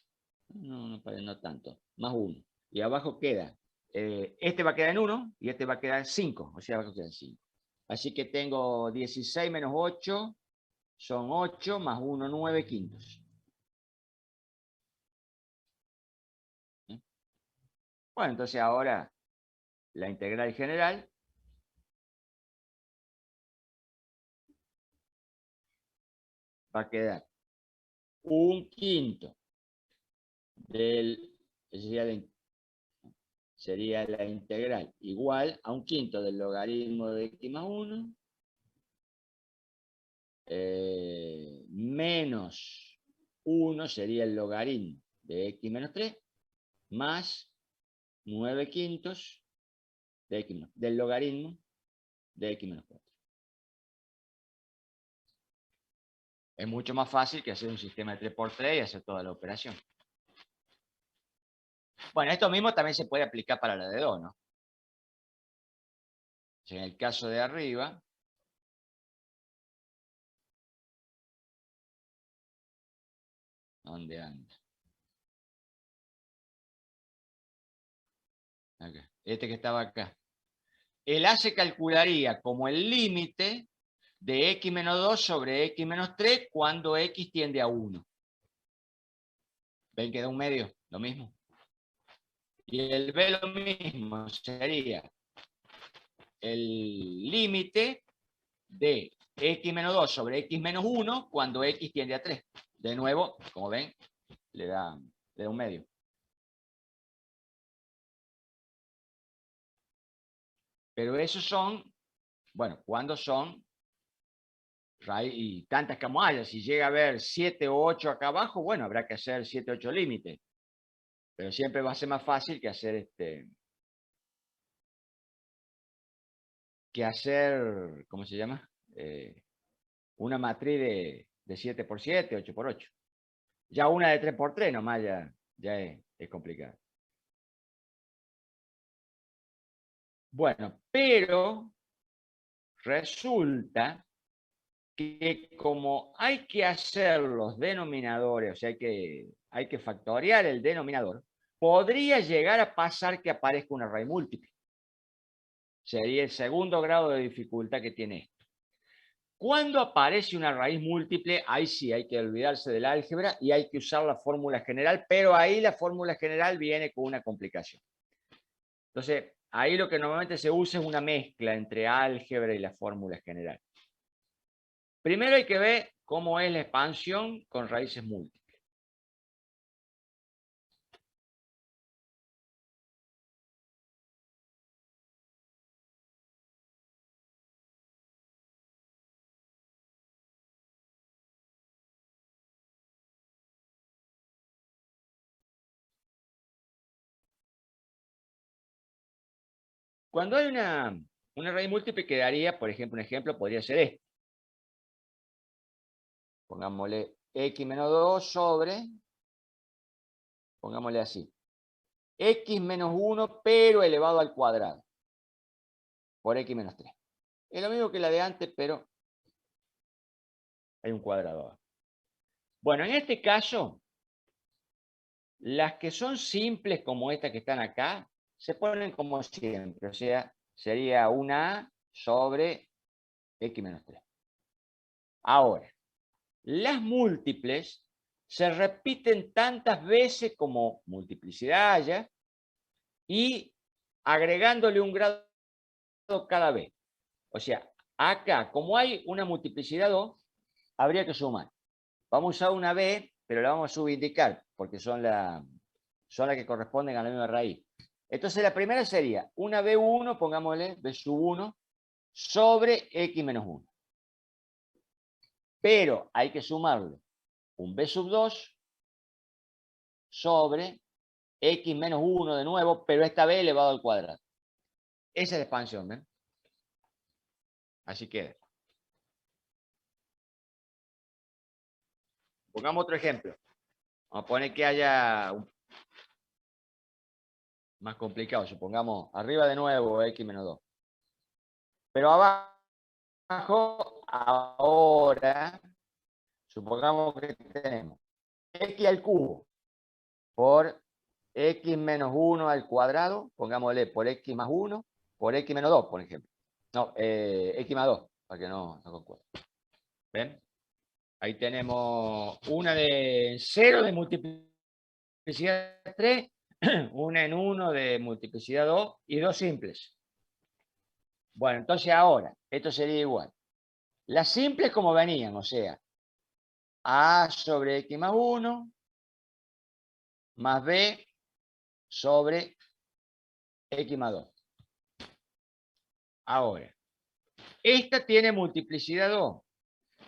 Speaker 3: No tanto, más 1. Y abajo queda, este va a quedar en 1 y este va a quedar en 5. O sea, abajo queda en 5. Así que tengo 16 menos 8, son 8 más 1, 9 quintos. Bueno, entonces ahora la integral general va a quedar un quinto del, sería la integral igual a un quinto del logaritmo de X más 1 menos 1 sería el logaritmo de X menos 3 más 9 quintos de X menos, del logaritmo de X menos 4. Es mucho más fácil que hacer un sistema de 3 por 3 y hacer toda la operación. Bueno, esto mismo también se puede aplicar para la de 2, ¿no? En el caso de arriba, ¿dónde anda? Acá. Este que estaba acá. El A se calcularía como el límite de x menos 2 sobre x menos 3 cuando x tiende a 1. ¿Ven que da un medio? Lo mismo. Y el B lo mismo, sería el límite de x menos 2 sobre x menos 1 cuando x tiende a 3. De nuevo, como ven, le da un medio. Pero esos son, bueno, cuando son y tantas como haya. Si llega a haber 7 o 8 acá abajo, bueno, habrá que hacer 7 o 8 límites. Pero siempre va a ser más fácil que hacer ¿cómo se llama? Una matriz de 7 por 7, 8 por 8. Ya una de 3 por 3 nomás ya es complicado. Bueno, pero resulta que como hay que hacer los denominadores, o sea, hay que factoriar el denominador, podría llegar a pasar que aparezca una raíz múltiple. Sería el segundo grado de dificultad que tiene esto. Cuando aparece una raíz múltiple, ahí sí hay que olvidarse del álgebra y hay que usar la fórmula general, pero ahí la fórmula general viene con una complicación. Entonces, ahí lo que normalmente se usa es una mezcla entre álgebra y la fórmula general. Primero hay que ver cómo es la expansión con raíces múltiples. Cuando hay una raíz múltiple quedaría, por ejemplo, un ejemplo podría ser este. Pongámosle x menos 2 sobre, pongámosle así, x menos 1 pero elevado al cuadrado por x menos 3. Es lo mismo que la de antes, pero hay un cuadrado abajo. Bueno, en este caso, las que son simples como estas que están acá, se ponen como siempre, o sea, sería una A sobre x menos 3. Ahora, las múltiples se repiten tantas veces como multiplicidad haya y agregándole un grado cada vez. O sea, acá, como hay una multiplicidad 2, habría que sumar. Vamos a usar una B, pero la vamos a subiindicar porque son las que corresponden a la misma raíz. Entonces la primera sería una B1, pongámosle B sub 1, sobre X menos 1. Pero hay que sumarle un B sub 2 sobre X menos 1 de nuevo, pero esta vez elevado al cuadrado. Esa es la expansión, ¿ven? Así queda. Pongamos otro ejemplo. Vamos a poner que haya más complicado. Supongamos arriba de nuevo X menos 2. Pero abajo, ahora, supongamos que tenemos X al cubo por X menos 1 al cuadrado, pongámosle por X más 1, por X menos 2, por ejemplo. No, X más 2, para que no concuerde. ¿Ven? Ahí tenemos una de 0 de multiplicidad 3, una en 1 de multiplicidad 2 y dos simples. Bueno, entonces ahora, esto sería igual. Las simples como venían, o sea, A sobre X más 1, más B sobre X más 2. Ahora, esta tiene multiplicidad 2.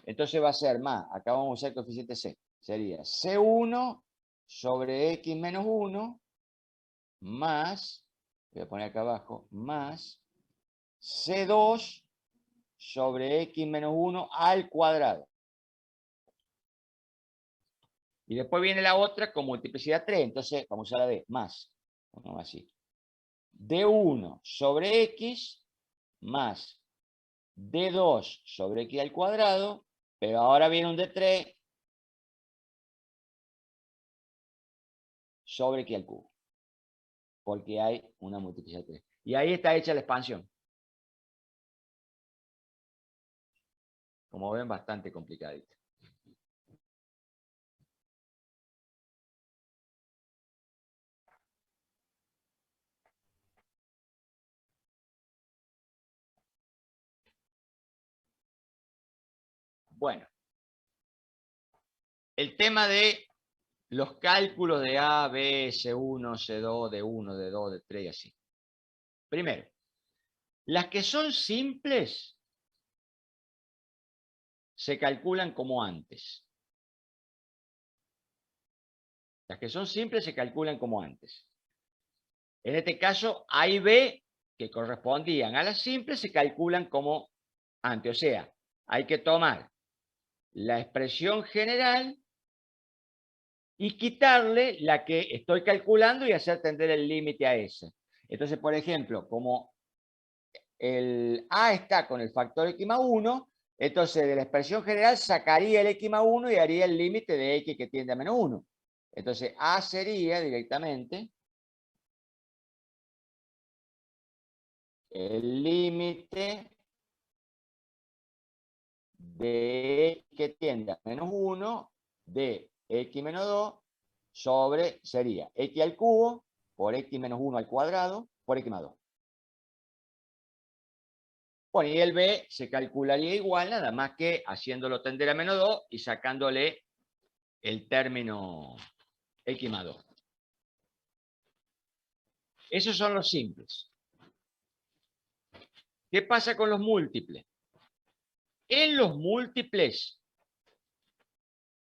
Speaker 3: Entonces va a ser más, acá vamos a usar el coeficiente C. Sería C1 sobre X menos 1 más, voy a poner acá abajo, más C2 sobre X menos 1 al cuadrado. Y después viene la otra con multiplicidad 3, entonces vamos a usar la D, más Pongamos así. D1 sobre X más D2 sobre X al cuadrado, pero ahora viene un D3 sobre X al cubo, porque hay una multiplicación de 3. Y ahí está hecha la expansión. Como ven, bastante complicadita. Bueno, el tema de los cálculos de A, B, C1, C2, D1, D2, D3 y así. Primero, las que son simples se calculan como antes. Las que son simples se calculan como antes. En este caso, A y B, que correspondían a las simples, se calculan como antes. O sea, hay que tomar la expresión general y quitarle la que estoy calculando y hacer tender el límite a esa. Entonces, por ejemplo, como el A está con el factor X más 1, entonces de la expresión general sacaría el X más 1 y haría el límite de X que tiende a menos 1. Entonces, A sería directamente el límite de X que tiende a menos 1 de X menos 2 sobre, sería X al cubo por X menos 1 al cuadrado por X más 2. Bueno, y el B se calcularía igual, nada más que haciéndolo tender a menos 2 y sacándole el término X más 2. Esos son los simples. ¿Qué pasa con los múltiples? En los múltiples,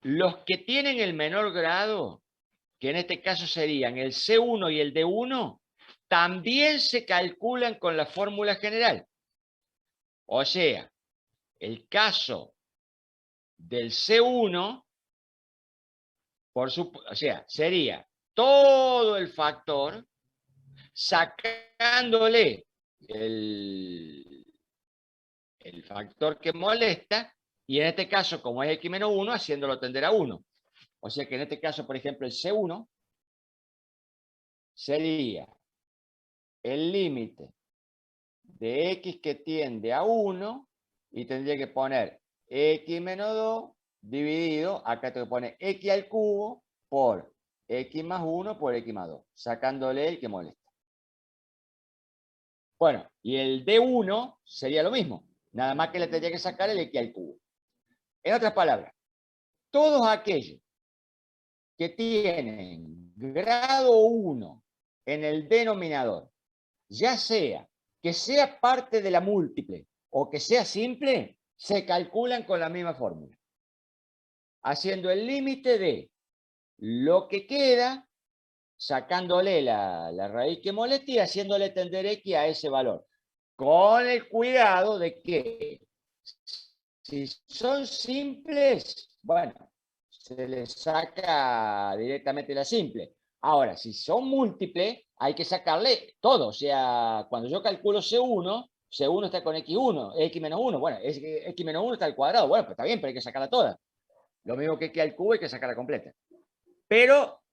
Speaker 3: los que tienen el menor grado, que en este caso serían el C1 y el D1, también se calculan con la fórmula general. O sea, el caso del C1, o sea, sería todo el factor sacándole el factor que molesta, y en este caso, como es X menos 1, haciéndolo tender a 1. O sea que en este caso, por ejemplo, el C1 sería el límite de X que tiende a 1 y tendría que poner X menos 2 dividido, acá tengo que poner X al cubo por X más 1 por X más 2, sacándole el que molesta. Bueno, y el D1 sería lo mismo, nada más que le tendría que sacar el X al cubo. En otras palabras, todos aquellos que tienen grado 1 en el denominador, ya sea que sea parte de la múltiple o que sea simple, se calculan con la misma fórmula, haciendo el límite de lo que queda, sacándole la raíz que moleste y haciéndole tender X a ese valor, con el cuidado de que si son simples, bueno, se les saca directamente la simple. Ahora, si son múltiples, hay que sacarle todo. O sea, cuando yo calculo C1, C1 está con X1, X menos 1. Bueno, X menos 1 está al cuadrado. Bueno, pues está bien, pero hay que sacarla toda. Lo mismo que X al cubo hay que sacarla completa. Pero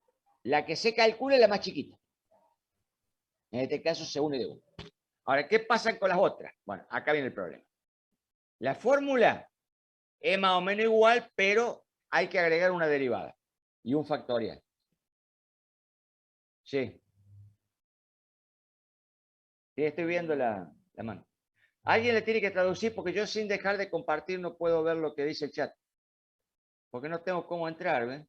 Speaker 3: la que se calcula es la más chiquita. En este caso, C1 y D1. Ahora, ¿qué pasa con las otras? Bueno, acá viene el problema. La fórmula es más o menos igual, pero hay que agregar una derivada y un factorial. Sí. Sí, estoy viendo la mano. Alguien le tiene que traducir porque yo sin dejar de compartir no puedo ver lo que dice el chat. Porque no tengo cómo entrar, ¿ves?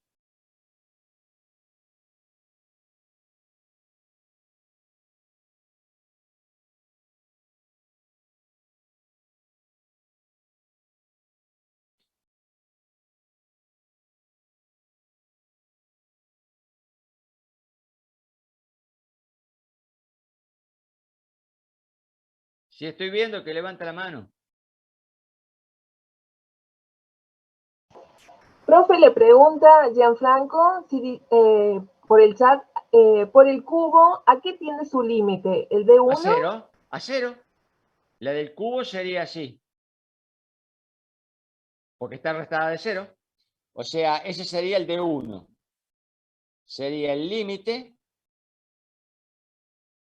Speaker 3: Sí, estoy viendo que levanta la mano.
Speaker 5: Profe, le pregunta Gianfranco si, por el chat por el cubo, ¿a qué tiende su límite? ¿El de 1?
Speaker 3: A cero, a cero. La del cubo sería así. Porque está restada de 0. O sea, ese sería el de 1. Sería el límite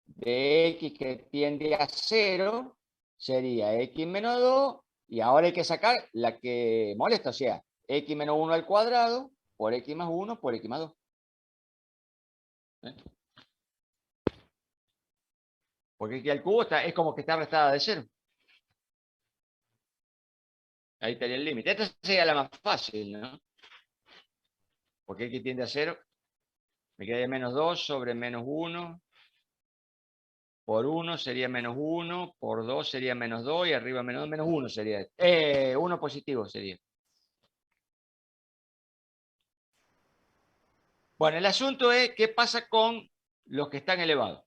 Speaker 3: de x que tiende a 0. Sería x menos 2. Y ahora hay que sacar la que molesta. O sea, x menos 1 al cuadrado por x más 1 por x más 2. Porque aquí al cubo es como que está restada de 0. Ahí estaría el límite. Esta sería la más fácil, ¿no? Porque x tiende a 0. Me quedaría menos 2 sobre menos 1. Por 1 sería menos 1. Por 2 sería menos 2. Y arriba menos 2, menos 1 sería. 1 positivo sería. Bueno, el asunto es qué pasa con los que están elevados.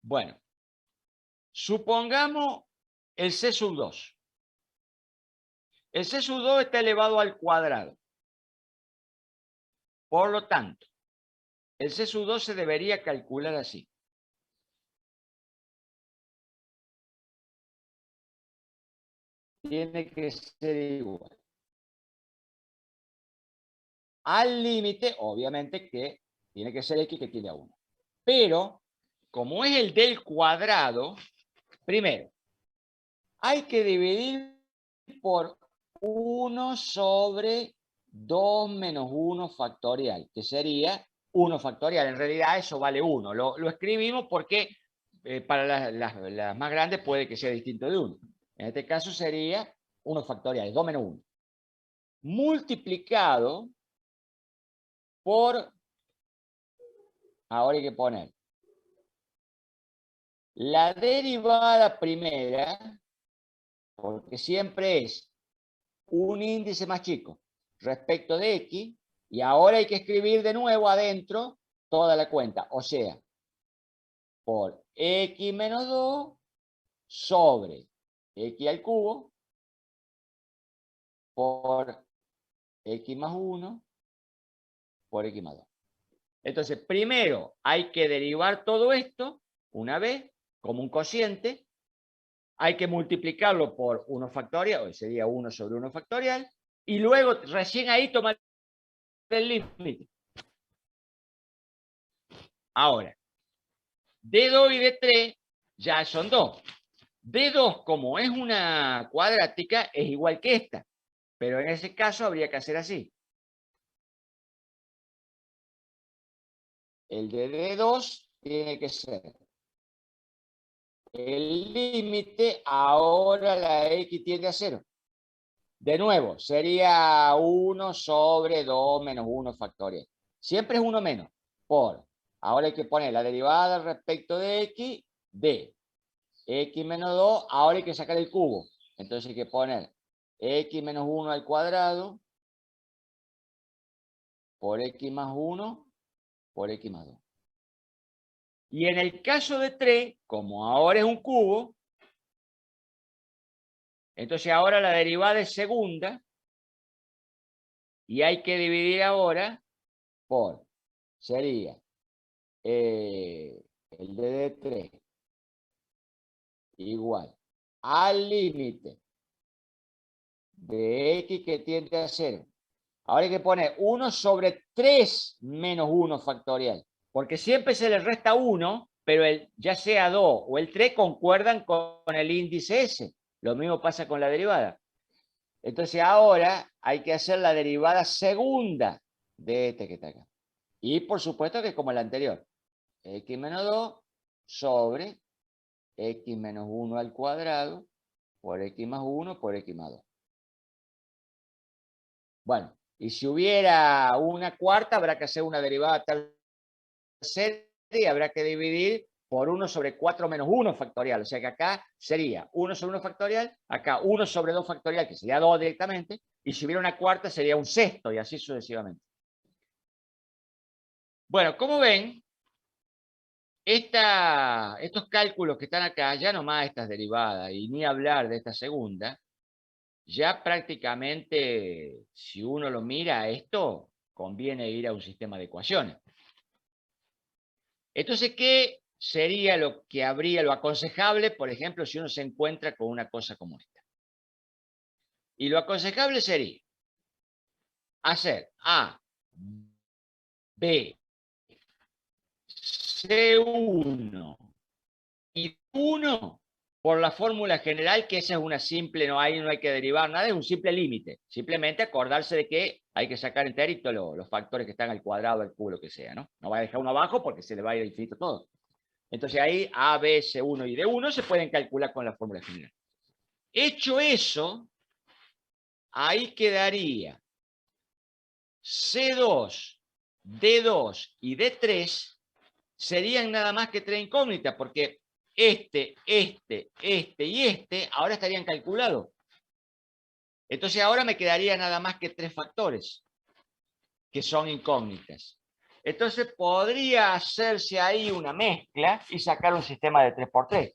Speaker 3: Bueno, supongamos el C sub 2. El C sub 2 está elevado al cuadrado. Por lo tanto, el C sub 2 se debería calcular así. Tiene que ser igual al límite, obviamente, que tiene que ser x que tiende a 1. Pero, como es el del cuadrado, primero, hay que dividir por 1 sobre 2 menos 1 factorial, que sería 1 factorial. En realidad eso vale 1. Lo escribimos porque para las más grandes puede que sea distinto de 1. En este caso sería 1 factorial, 2 menos 1. Multiplicado por, ahora hay que poner, la derivada primera, porque siempre es un índice más chico respecto de x, y ahora hay que escribir de nuevo adentro toda la cuenta, o sea, por x menos 2 sobre x al cubo por x más 1 por x más 2. Entonces, primero hay que derivar todo esto una vez como un cociente. Hay que multiplicarlo por 1 factorial, o sería 1 sobre 1 factorial, y luego recién ahí tomar el límite. Ahora, D2 y D3 ya son 2. D2, como es una cuadrática, es igual que esta, pero en ese caso habría que hacer así. El de D2 tiene que ser el límite, ahora la x tiende a 0. De nuevo, sería 1 sobre 2 menos 1 factorial. Siempre es 1 menos. Por, ahora hay que poner la derivada respecto de x, de x menos 2, ahora hay que sacar el cubo. Entonces hay que poner x menos 1 al cuadrado por x más 1 por x más 2. Y en el caso de 3, como ahora es un cubo, entonces ahora la derivada es segunda y hay que dividir ahora por, sería el de D3 igual al límite de x que tiende a 0. Ahora hay que poner 1 sobre 3 menos 1 factorial, porque siempre se le resta 1, pero ya sea 2 o el 3 concuerdan con el índice S. Lo mismo pasa con la derivada. Entonces ahora hay que hacer la derivada segunda de este que está acá. Y por supuesto que es como el anterior. X menos 2 sobre x menos 1 al cuadrado por x más 1 por x más 2. Bueno, y si hubiera una cuarta, habrá que hacer una derivada tercera y habrá que dividir por 1 sobre 4 menos 1 factorial. O sea que acá sería 1 sobre 1 factorial, acá 1 sobre 2 factorial, que sería 2 directamente, y si hubiera una cuarta sería un sexto, y así sucesivamente. Bueno, como ven, estos cálculos que están acá, ya nomás estas derivadas, y ni hablar de esta segunda, ya prácticamente, si uno lo mira, esto conviene ir a un sistema de ecuaciones. Entonces, ¿qué sería lo que habría, lo aconsejable, por ejemplo, si uno se encuentra con una cosa como esta? Y lo aconsejable sería hacer A, B, C1 y 1 por la fórmula general, que esa es una simple, no hay que derivar nada, es un simple límite. Simplemente acordarse de que hay que sacar enterito los factores que están al cuadrado, al cubo, lo que sea, ¿no? No va a dejar uno abajo porque se le va a ir al infinito todo. Entonces ahí A, B, C1 y D1 se pueden calcular con la fórmula general. Hecho eso, ahí quedaría C2, D2 y D3 serían nada más que 3 incógnitas, porque este y este ahora estarían calculados. Entonces ahora me quedaría nada más que 3 factores que son incógnitas. Entonces podría hacerse ahí una mezcla y sacar un sistema de 3×3,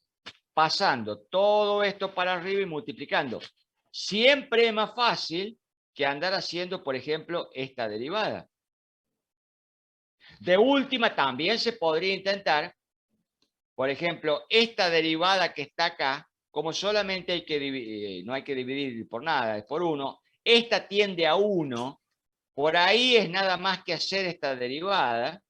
Speaker 3: pasando todo esto para arriba y multiplicando. Siempre es más fácil que andar haciendo, por ejemplo, esta derivada. De última, también se podría intentar, por ejemplo, esta derivada que está acá, como solamente hay que dividir, no hay que dividir por nada, es por 1, esta tiende a 1, por ahí es nada más que hacer esta derivada,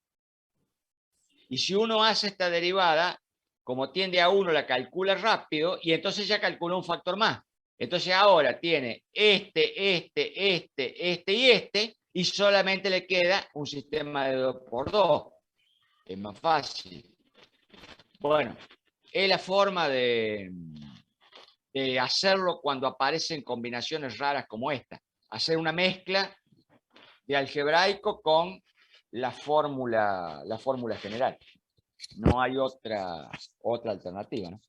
Speaker 3: y si uno hace esta derivada, como tiende a 1, la calcula rápido, y entonces ya calculó un factor más. Entonces ahora tiene este y este, y solamente le queda un sistema de 2×2. Es más fácil. Bueno, es la forma de hacerlo cuando aparecen combinaciones raras como esta. Hacer una mezcla de algebraico con la fórmula general. No hay otra alternativa, ¿no?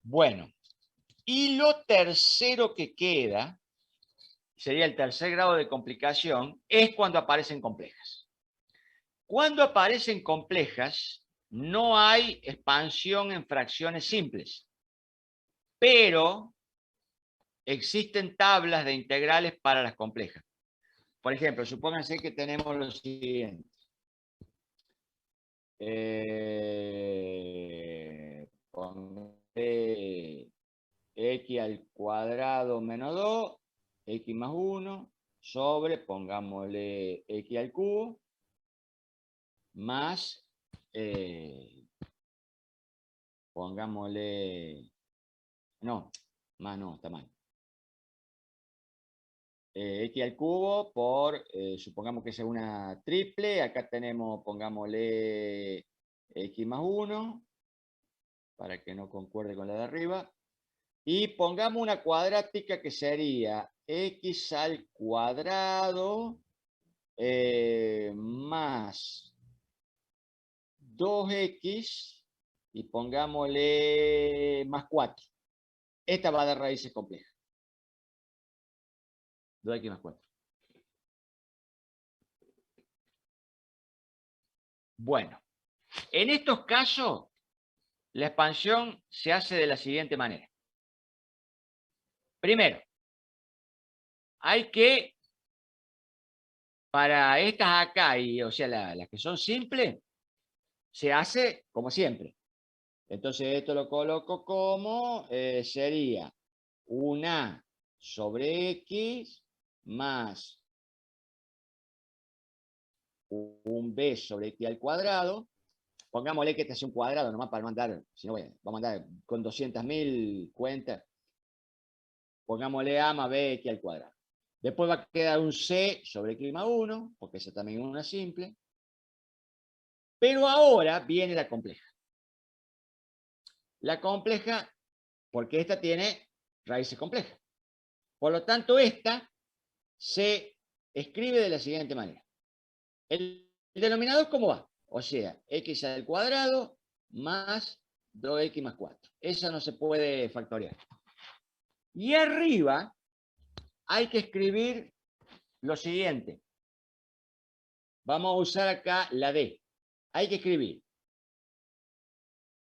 Speaker 3: Bueno, y lo tercero que queda, sería el tercer grado de complicación, es cuando aparecen complejas. Cuando aparecen complejas, no hay expansión en fracciones simples, pero existen tablas de integrales para las complejas. Por ejemplo, supónganse que tenemos lo siguiente. Ponle x al cuadrado menos 2, x más 1, sobre, pongámosle x al cubo, más, pongámosle, no, más no, está mal. X al cubo por, supongamos que sea una triple, acá tenemos, pongámosle x más 1, para que no concuerde con la de arriba, y pongamos una cuadrática que sería x al cuadrado más 2x, y pongámosle más 4. Esta va a dar raíces complejas. 2x más 4. Bueno, en estos casos, la expansión se hace de la siguiente manera. Primero, hay que, para estas acá, o sea, las que son simples, se hace como siempre. Entonces esto lo coloco como, sería una sobre x más un b sobre x al cuadrado. Pongámosle que este es un cuadrado, nomás para mandar, si no vamos a andar con 200.000 cuentas. Pongámosle a más b x al cuadrado. Después va a quedar un c sobre x más 1, porque esa también es una simple. Pero ahora viene la compleja. La compleja, porque esta tiene raíces complejas. Por lo tanto, esta se escribe de la siguiente manera. El denominador, ¿cómo va? O sea, x al cuadrado más 2x más 4. Esa no se puede factorear. Y arriba hay que escribir lo siguiente. vamos a usar acá la D. Hay que escribir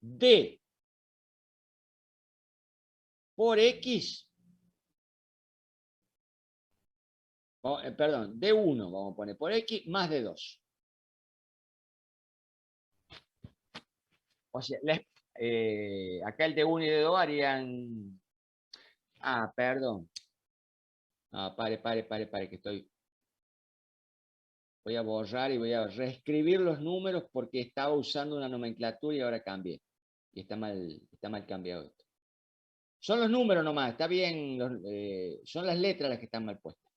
Speaker 3: D por X, perdón, D1 vamos a poner por X más D2. O sea, acá el D1 y D2 harían... Ah, perdón. Ah, pare, que estoy... Voy a borrar y voy a reescribir los números porque estaba usando una nomenclatura y ahora cambié. Y está mal cambiado esto. Son los números nomás, está bien, son las letras las que están mal puestas.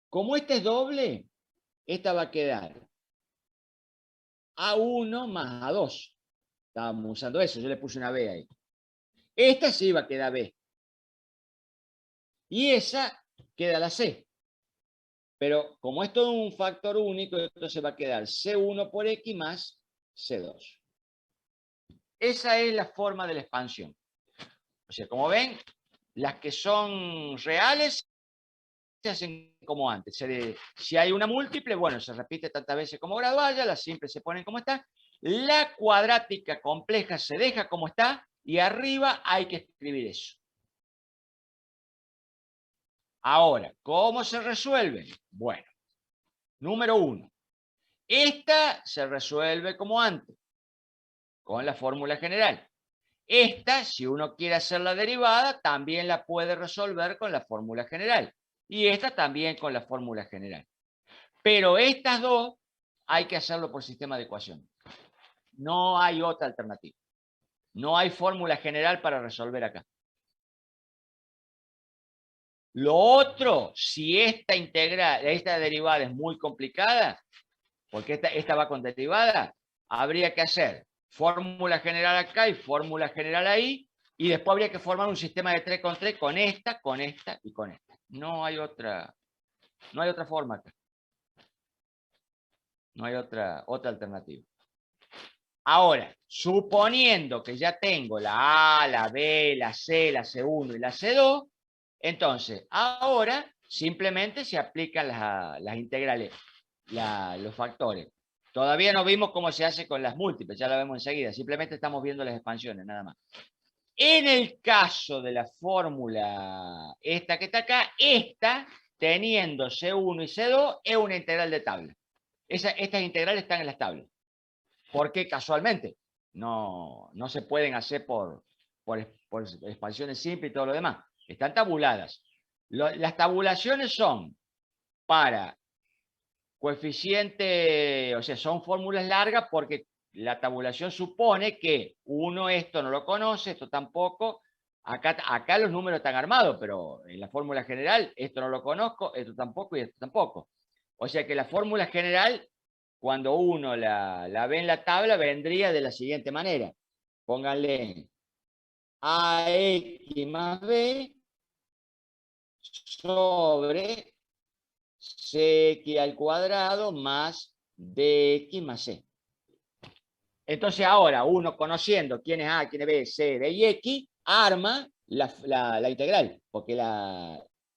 Speaker 3: Como esta es doble, esta va a quedar A1 más A2. Estábamos usando eso, yo le puse una B ahí. Esta sí va a quedar B. Y esa queda la C. Pero como es todo un factor único, entonces va a quedar C1 por X más C2. Esa es la forma de la expansión. O sea, como ven, las que son reales se hacen como antes. Si hay una múltiple, bueno, se repite tantas veces como gradualla, las simples se ponen como está. La cuadrática compleja se deja como está y arriba hay que escribir eso. Ahora, ¿cómo se resuelven? Bueno, número 1. Esta se resuelve como antes, con la fórmula general. Esta, si uno quiere hacer la derivada, también la puede resolver con la fórmula general. Y esta también con la fórmula general. Pero estas dos hay que hacerlo por sistema de ecuaciones. No hay otra alternativa. No hay fórmula general para resolver acá. Lo otro, si esta derivada es muy complicada, porque esta va con derivada, habría que hacer fórmula general acá y fórmula general ahí, y después habría que formar un sistema de 3 con 3 con esta y con esta. No hay otra forma acá. No hay otra alternativa. Ahora, suponiendo que ya tengo la A, la B, la C, la C1 y la C2, entonces ahora simplemente se aplican las integrales, los factores. Todavía no vimos cómo se hace con las múltiples, ya lo vemos enseguida. Simplemente estamos viendo las expansiones, nada más. En el caso de la fórmula esta que está acá, esta, teniendo C1 y C2, es una integral de tabla. Estas integrales están en las tablas. Porque casualmente no se pueden hacer por expansiones simples y todo lo demás. Están tabuladas. Las tabulaciones son para coeficiente, o sea, son fórmulas largas porque la tabulación supone que uno esto no lo conoce, esto tampoco. Acá los números están armados, pero en la fórmula general esto no lo conozco, esto tampoco y esto tampoco. O sea que la fórmula general, cuando uno la ve en la tabla, vendría de la siguiente manera. Pónganle AX más B sobre CX al cuadrado más DX más C. Entonces ahora uno, conociendo quién es A, quién es B, C, D y X, arma la integral, porque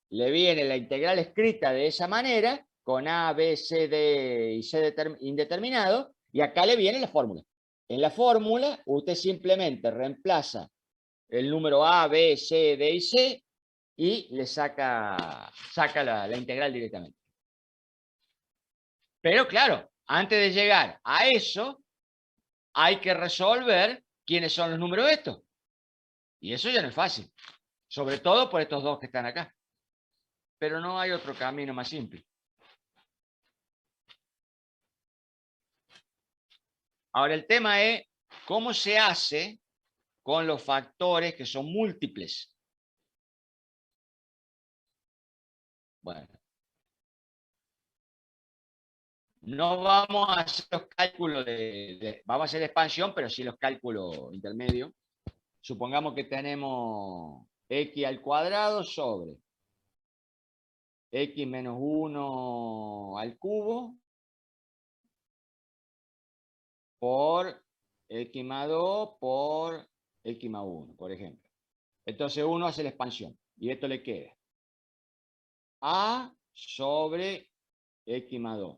Speaker 3: le viene la integral escrita de esa manera, con A, B, C, D y C indeterminado, y acá le viene la fórmula. En la fórmula, usted simplemente reemplaza el número A, B, C, D y C, y le saca la integral directamente. Pero claro, antes de llegar a eso, hay que resolver quiénes son los números estos. Y eso ya no es fácil. Sobre todo por estos dos que están acá. Pero no hay otro camino más simple. Ahora el tema es cómo se hace con los factores que son múltiples. Bueno. No vamos a hacer los cálculos vamos a hacer expansión, pero sí los cálculos intermedios. Supongamos que tenemos x al cuadrado sobre x menos 1 al cubo por x más 2 por x más 1, por ejemplo. Entonces uno hace la expansión y esto le queda a sobre x más 2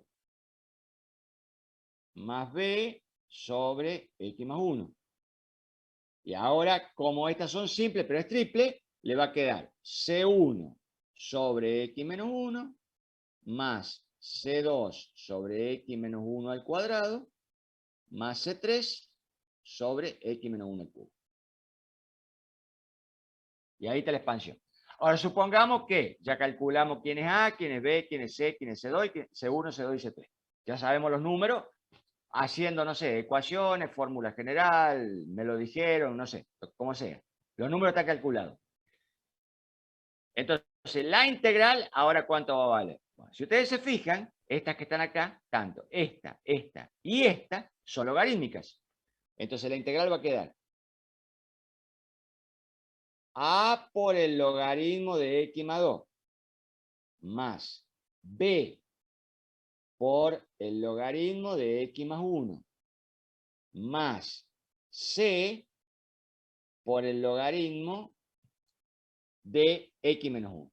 Speaker 3: más b sobre x más 1. Y ahora, como estas son simples, pero es triple, le va a quedar C1 sobre x menos 1 más C2 sobre x menos 1 al cuadrado más C3 sobre x menos 1 al cubo. Y ahí está la expansión. Ahora supongamos que ya calculamos quién es A, quién es B, quién es C, quién es C2, C1, C2 y C3. Ya sabemos los números, haciendo, no sé, ecuaciones, fórmula general, me lo dijeron, no sé, como sea. Los números están calculados. Entonces, la integral, ahora ¿cuánto va a valer? Bueno, si ustedes se fijan, estas que están acá, tanto esta y esta, son logarítmicas. Entonces la integral va a quedar A por el logaritmo de x más 2 más B por el logaritmo de x más 1 más C por el logaritmo de x menos 1.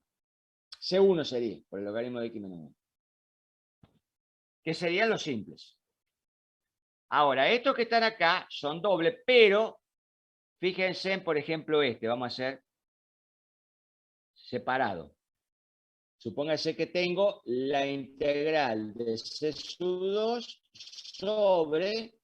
Speaker 3: C1 sería por el logaritmo de x menos 1. Que serían los simples. Ahora, estos que están acá son dobles, pero fíjense en, por ejemplo, este. Vamos a hacer separado. Supóngase que tengo la integral de c sub 2 sobre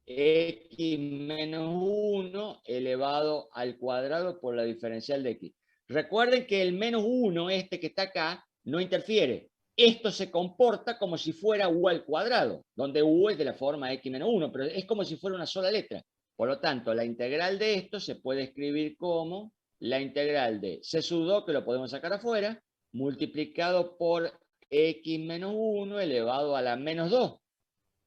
Speaker 3: x menos 1 elevado al cuadrado por la diferencial de x. Recuerden que el menos 1, este que está acá, no interfiere. Esto se comporta como si fuera u al cuadrado, donde u es de la forma x menos 1, pero es como si fuera una sola letra. Por lo tanto, la integral de esto se puede escribir como la integral de c sub 2, que lo podemos sacar afuera, multiplicado por x menos 1 elevado a la menos 2.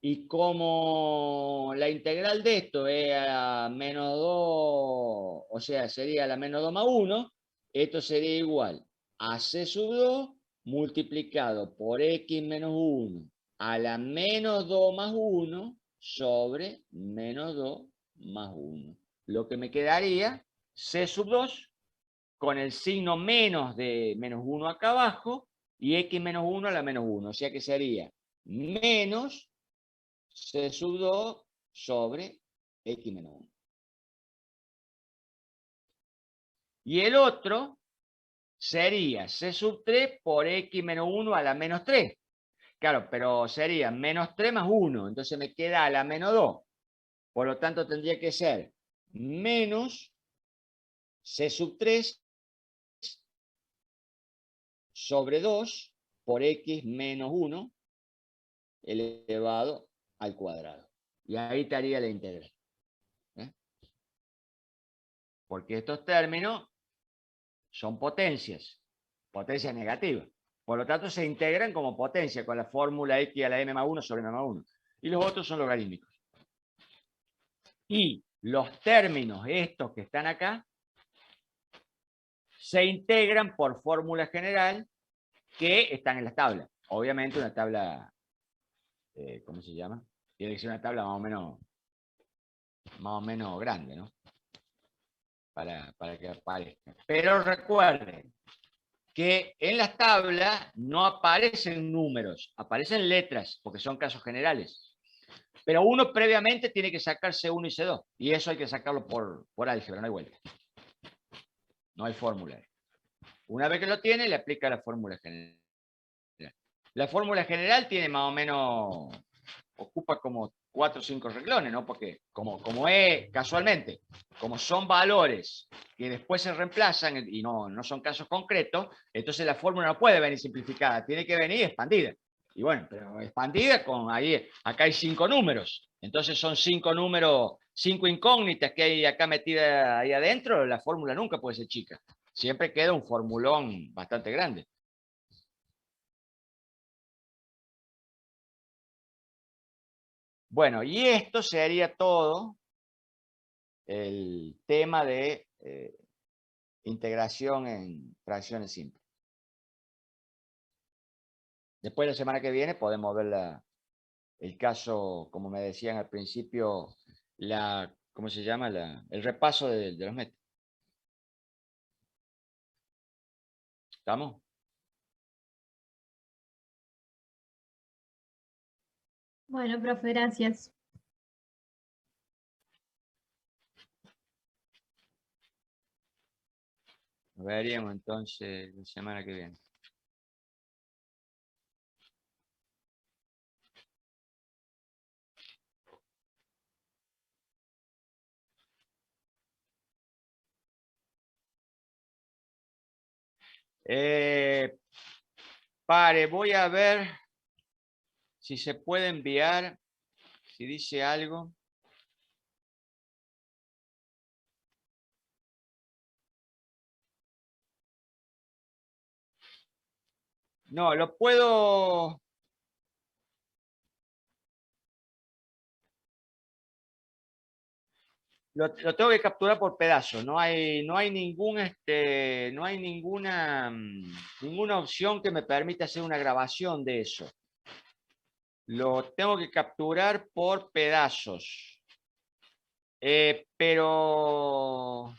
Speaker 3: Y como la integral de esto es a menos 2, o sea, sería la menos 2 más 1, esto sería igual a c sub 2 multiplicado por x menos 1 a la menos 2 más 1 sobre menos 2 más 1. Lo que me quedaría c sub 2 con el signo menos de menos 1 acá abajo y x menos 1 a la menos 1. O sea que sería menos c sub 2 sobre x menos 1. Y el otro sería c sub 3 por x menos 1 a la menos 3. Claro, pero sería menos 3 más 1. Entonces me queda a la menos 2. Por lo tanto tendría que ser menos c sub 3 sobre 2 por x menos 1 elevado al cuadrado. Y ahí estaría la integral. Porque estos términos son potencias negativas. Por lo tanto, se integran como potencia con la fórmula x a la m más 1 sobre m más 1. Y los otros son logarítmicos. Y los términos, estos que están acá, se integran por fórmula general que están en las tablas. Obviamente una tabla, ¿cómo se llama? Tiene que ser una tabla más o menos grande, ¿no? Para que aparezca. Pero recuerden que en las tablas no aparecen números, aparecen letras, porque son casos generales. Pero uno previamente tiene que sacar C1 y C2, y eso hay que sacarlo por álgebra, no hay vuelta. No hay fórmula. Una vez que lo tiene, le aplica la fórmula general. La fórmula general tiene más o menos, ocupa como 4 o 5 renglones, ¿no? Porque como es casualmente, como son valores que después se reemplazan y no son casos concretos, entonces la fórmula no puede venir simplificada, tiene que venir expandida. Y bueno, pero expandida con ahí, acá hay 5 números, entonces son 5 números, 5 incógnitas que hay acá metidas ahí adentro, la fórmula nunca puede ser chica. Siempre queda un formulón bastante grande. Bueno, y esto sería todo el tema de integración en fracciones simples. Después, la semana que viene, podemos ver el caso, como me decían al principio, ¿cómo se llama? El repaso de los métodos. ¿Estamos?
Speaker 6: Bueno, profe, gracias.
Speaker 3: Nos veríamos entonces la semana que viene. Voy a ver si se puede enviar, si dice algo. No, lo puedo. Lo tengo que capturar por pedazos. No hay ninguna opción que me permita hacer una grabación de eso. Lo tengo que capturar por pedazos. Pero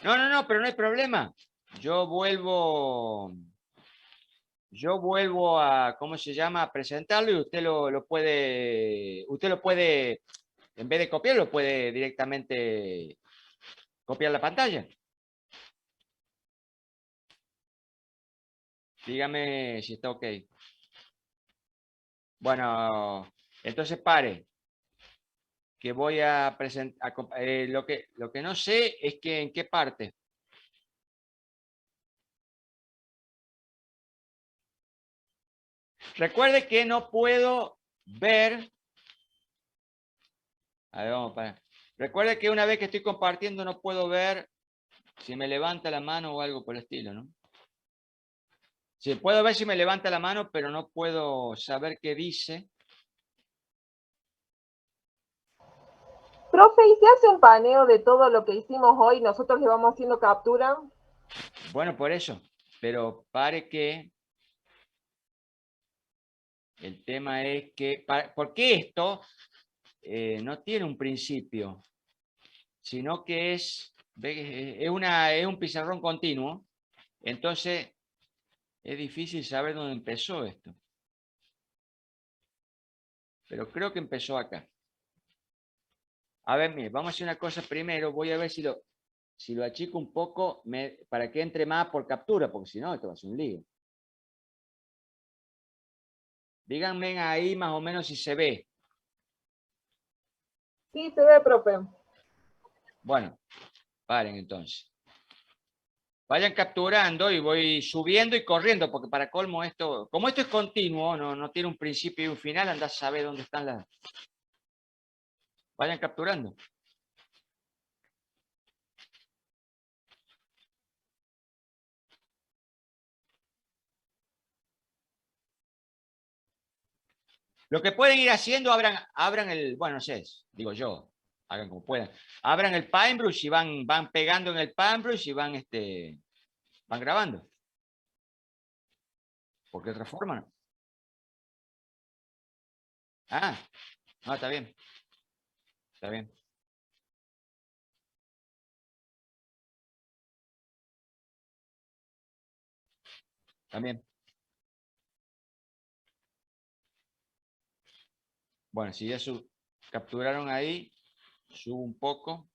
Speaker 3: no, pero no hay problema. Yo vuelvo a, ¿cómo se llama? A presentarlo y usted lo puede, en vez de copiar, lo puede directamente copiar la pantalla. Dígame si está ok. Bueno, entonces pare. Que voy a presentar, lo que no sé es que en qué parte. Recuerde que no puedo ver. A ver, vamos para. Recuerde que una vez que estoy compartiendo no puedo ver si me levanta la mano o algo por el estilo, ¿no? Sí, puedo ver si me levanta la mano, pero no puedo saber qué dice.
Speaker 5: Profe, ¿y se hace un paneo de todo lo que hicimos hoy? Nosotros le vamos haciendo captura.
Speaker 3: Bueno, por eso. Pero pare que el tema es que, porque esto no tiene un principio, sino que es un pizarrón continuo. Entonces, es difícil saber dónde empezó esto. Pero creo que empezó acá. A ver, mire, vamos a hacer una cosa primero. Voy a ver si lo achico un poco para que entre más por captura, porque si no, esto va a ser un lío. Díganme ahí más o menos si se ve.
Speaker 5: Sí, se ve, profe.
Speaker 3: Bueno, paren entonces. Vayan capturando y voy subiendo y corriendo, porque para colmo esto, como esto es continuo, no tiene un principio y un final, anda a saber dónde están las... Vayan capturando. Lo que pueden ir haciendo, abran el, bueno, no sé, digo yo, hagan como puedan. Abran el Paintbrush y van pegando en el Paintbrush y van grabando. Porque de otra forma no. Ah, no, está bien. Está bien. También. Bueno, si ya capturaron ahí, subo un poco.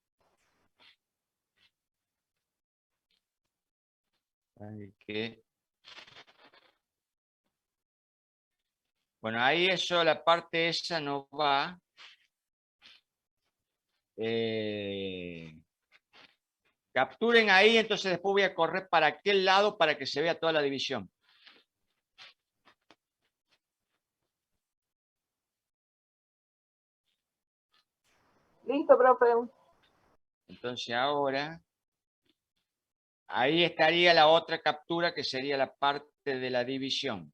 Speaker 3: Bueno, ahí eso, la parte esa no va. Capturen ahí, entonces después voy a correr para aquel lado para que se vea toda la división.
Speaker 5: Listo, profe.
Speaker 3: Entonces ahora, ahí estaría la otra captura que sería la parte de la división.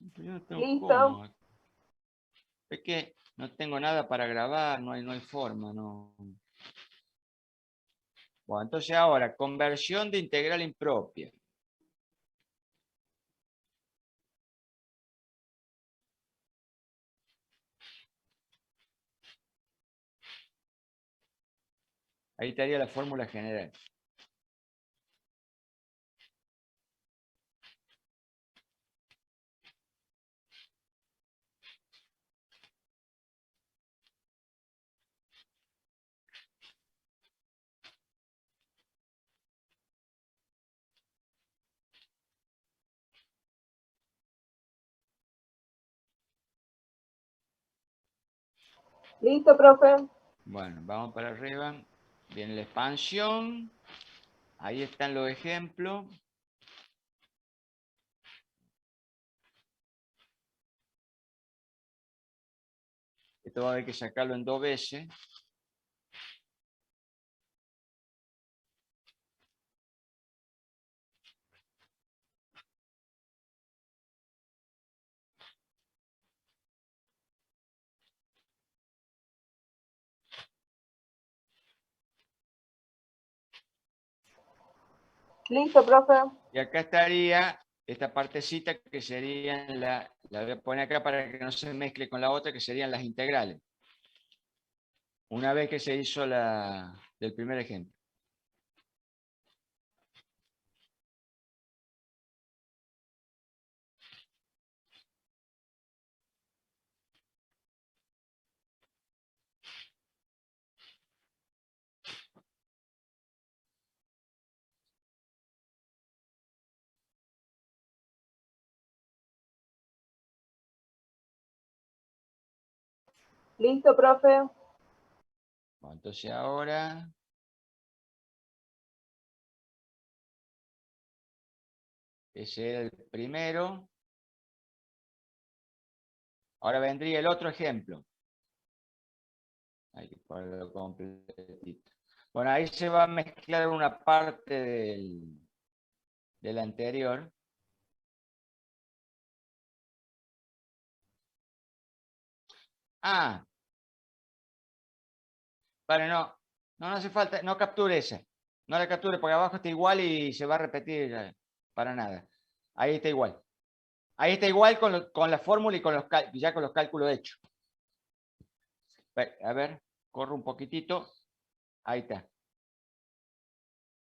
Speaker 3: Yo no tengo
Speaker 5: Listo.
Speaker 3: cómo. Es que no tengo nada para grabar, no hay forma, no. Bueno, entonces ahora, conversión de integral impropia. Ahí estaría la fórmula general.
Speaker 5: ¿Listo, profe?
Speaker 3: Bueno, vamos para arriba. Viene la expansión. Ahí están los ejemplos. Esto va a haber que sacarlo en 2 veces.
Speaker 5: ¿Listo, profe?
Speaker 3: Y acá estaría esta partecita que serían la voy a poner acá para que no se mezcle con la otra, que serían las integrales. Una vez que se hizo del primer ejemplo.
Speaker 5: ¿Listo, profe?
Speaker 3: Bueno, entonces ahora ese era el primero. Ahora vendría el otro ejemplo. Hay que ponerlo completito. Bueno, ahí se va a mezclar una parte del anterior. Ah, vale, no hace falta, no capture esa. No la capture porque abajo está igual y se va a repetir para nada. Ahí está igual. Ahí está igual con la fórmula y ya con los cálculos hechos. A ver, corro un poquitito. Ahí está.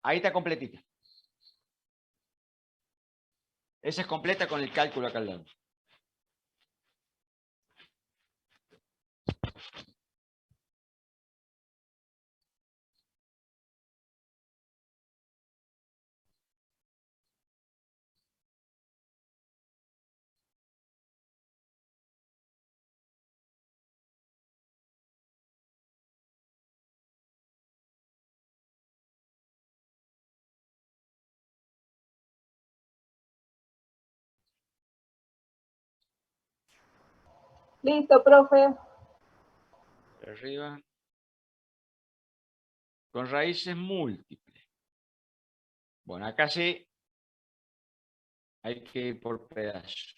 Speaker 3: Ahí está completita. Esa es completa con el cálculo acá al lado.
Speaker 5: ¿Listo, profe?
Speaker 3: Arriba. Con raíces múltiples. Bueno, acá sí hay que ir por pedazos.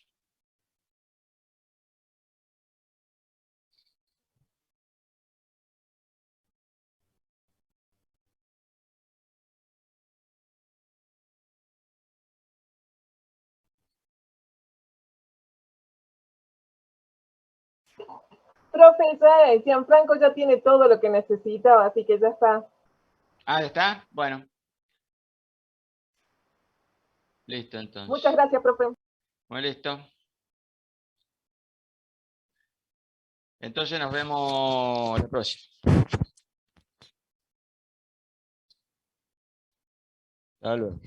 Speaker 5: Profe, ya Gianfranco ya tiene todo lo que necesitaba, así que ya está.
Speaker 3: Ah, ¿ya está? Bueno. Listo, entonces.
Speaker 5: Muchas gracias, profe.
Speaker 3: Muy listo. Entonces nos vemos la próxima. Hasta luego.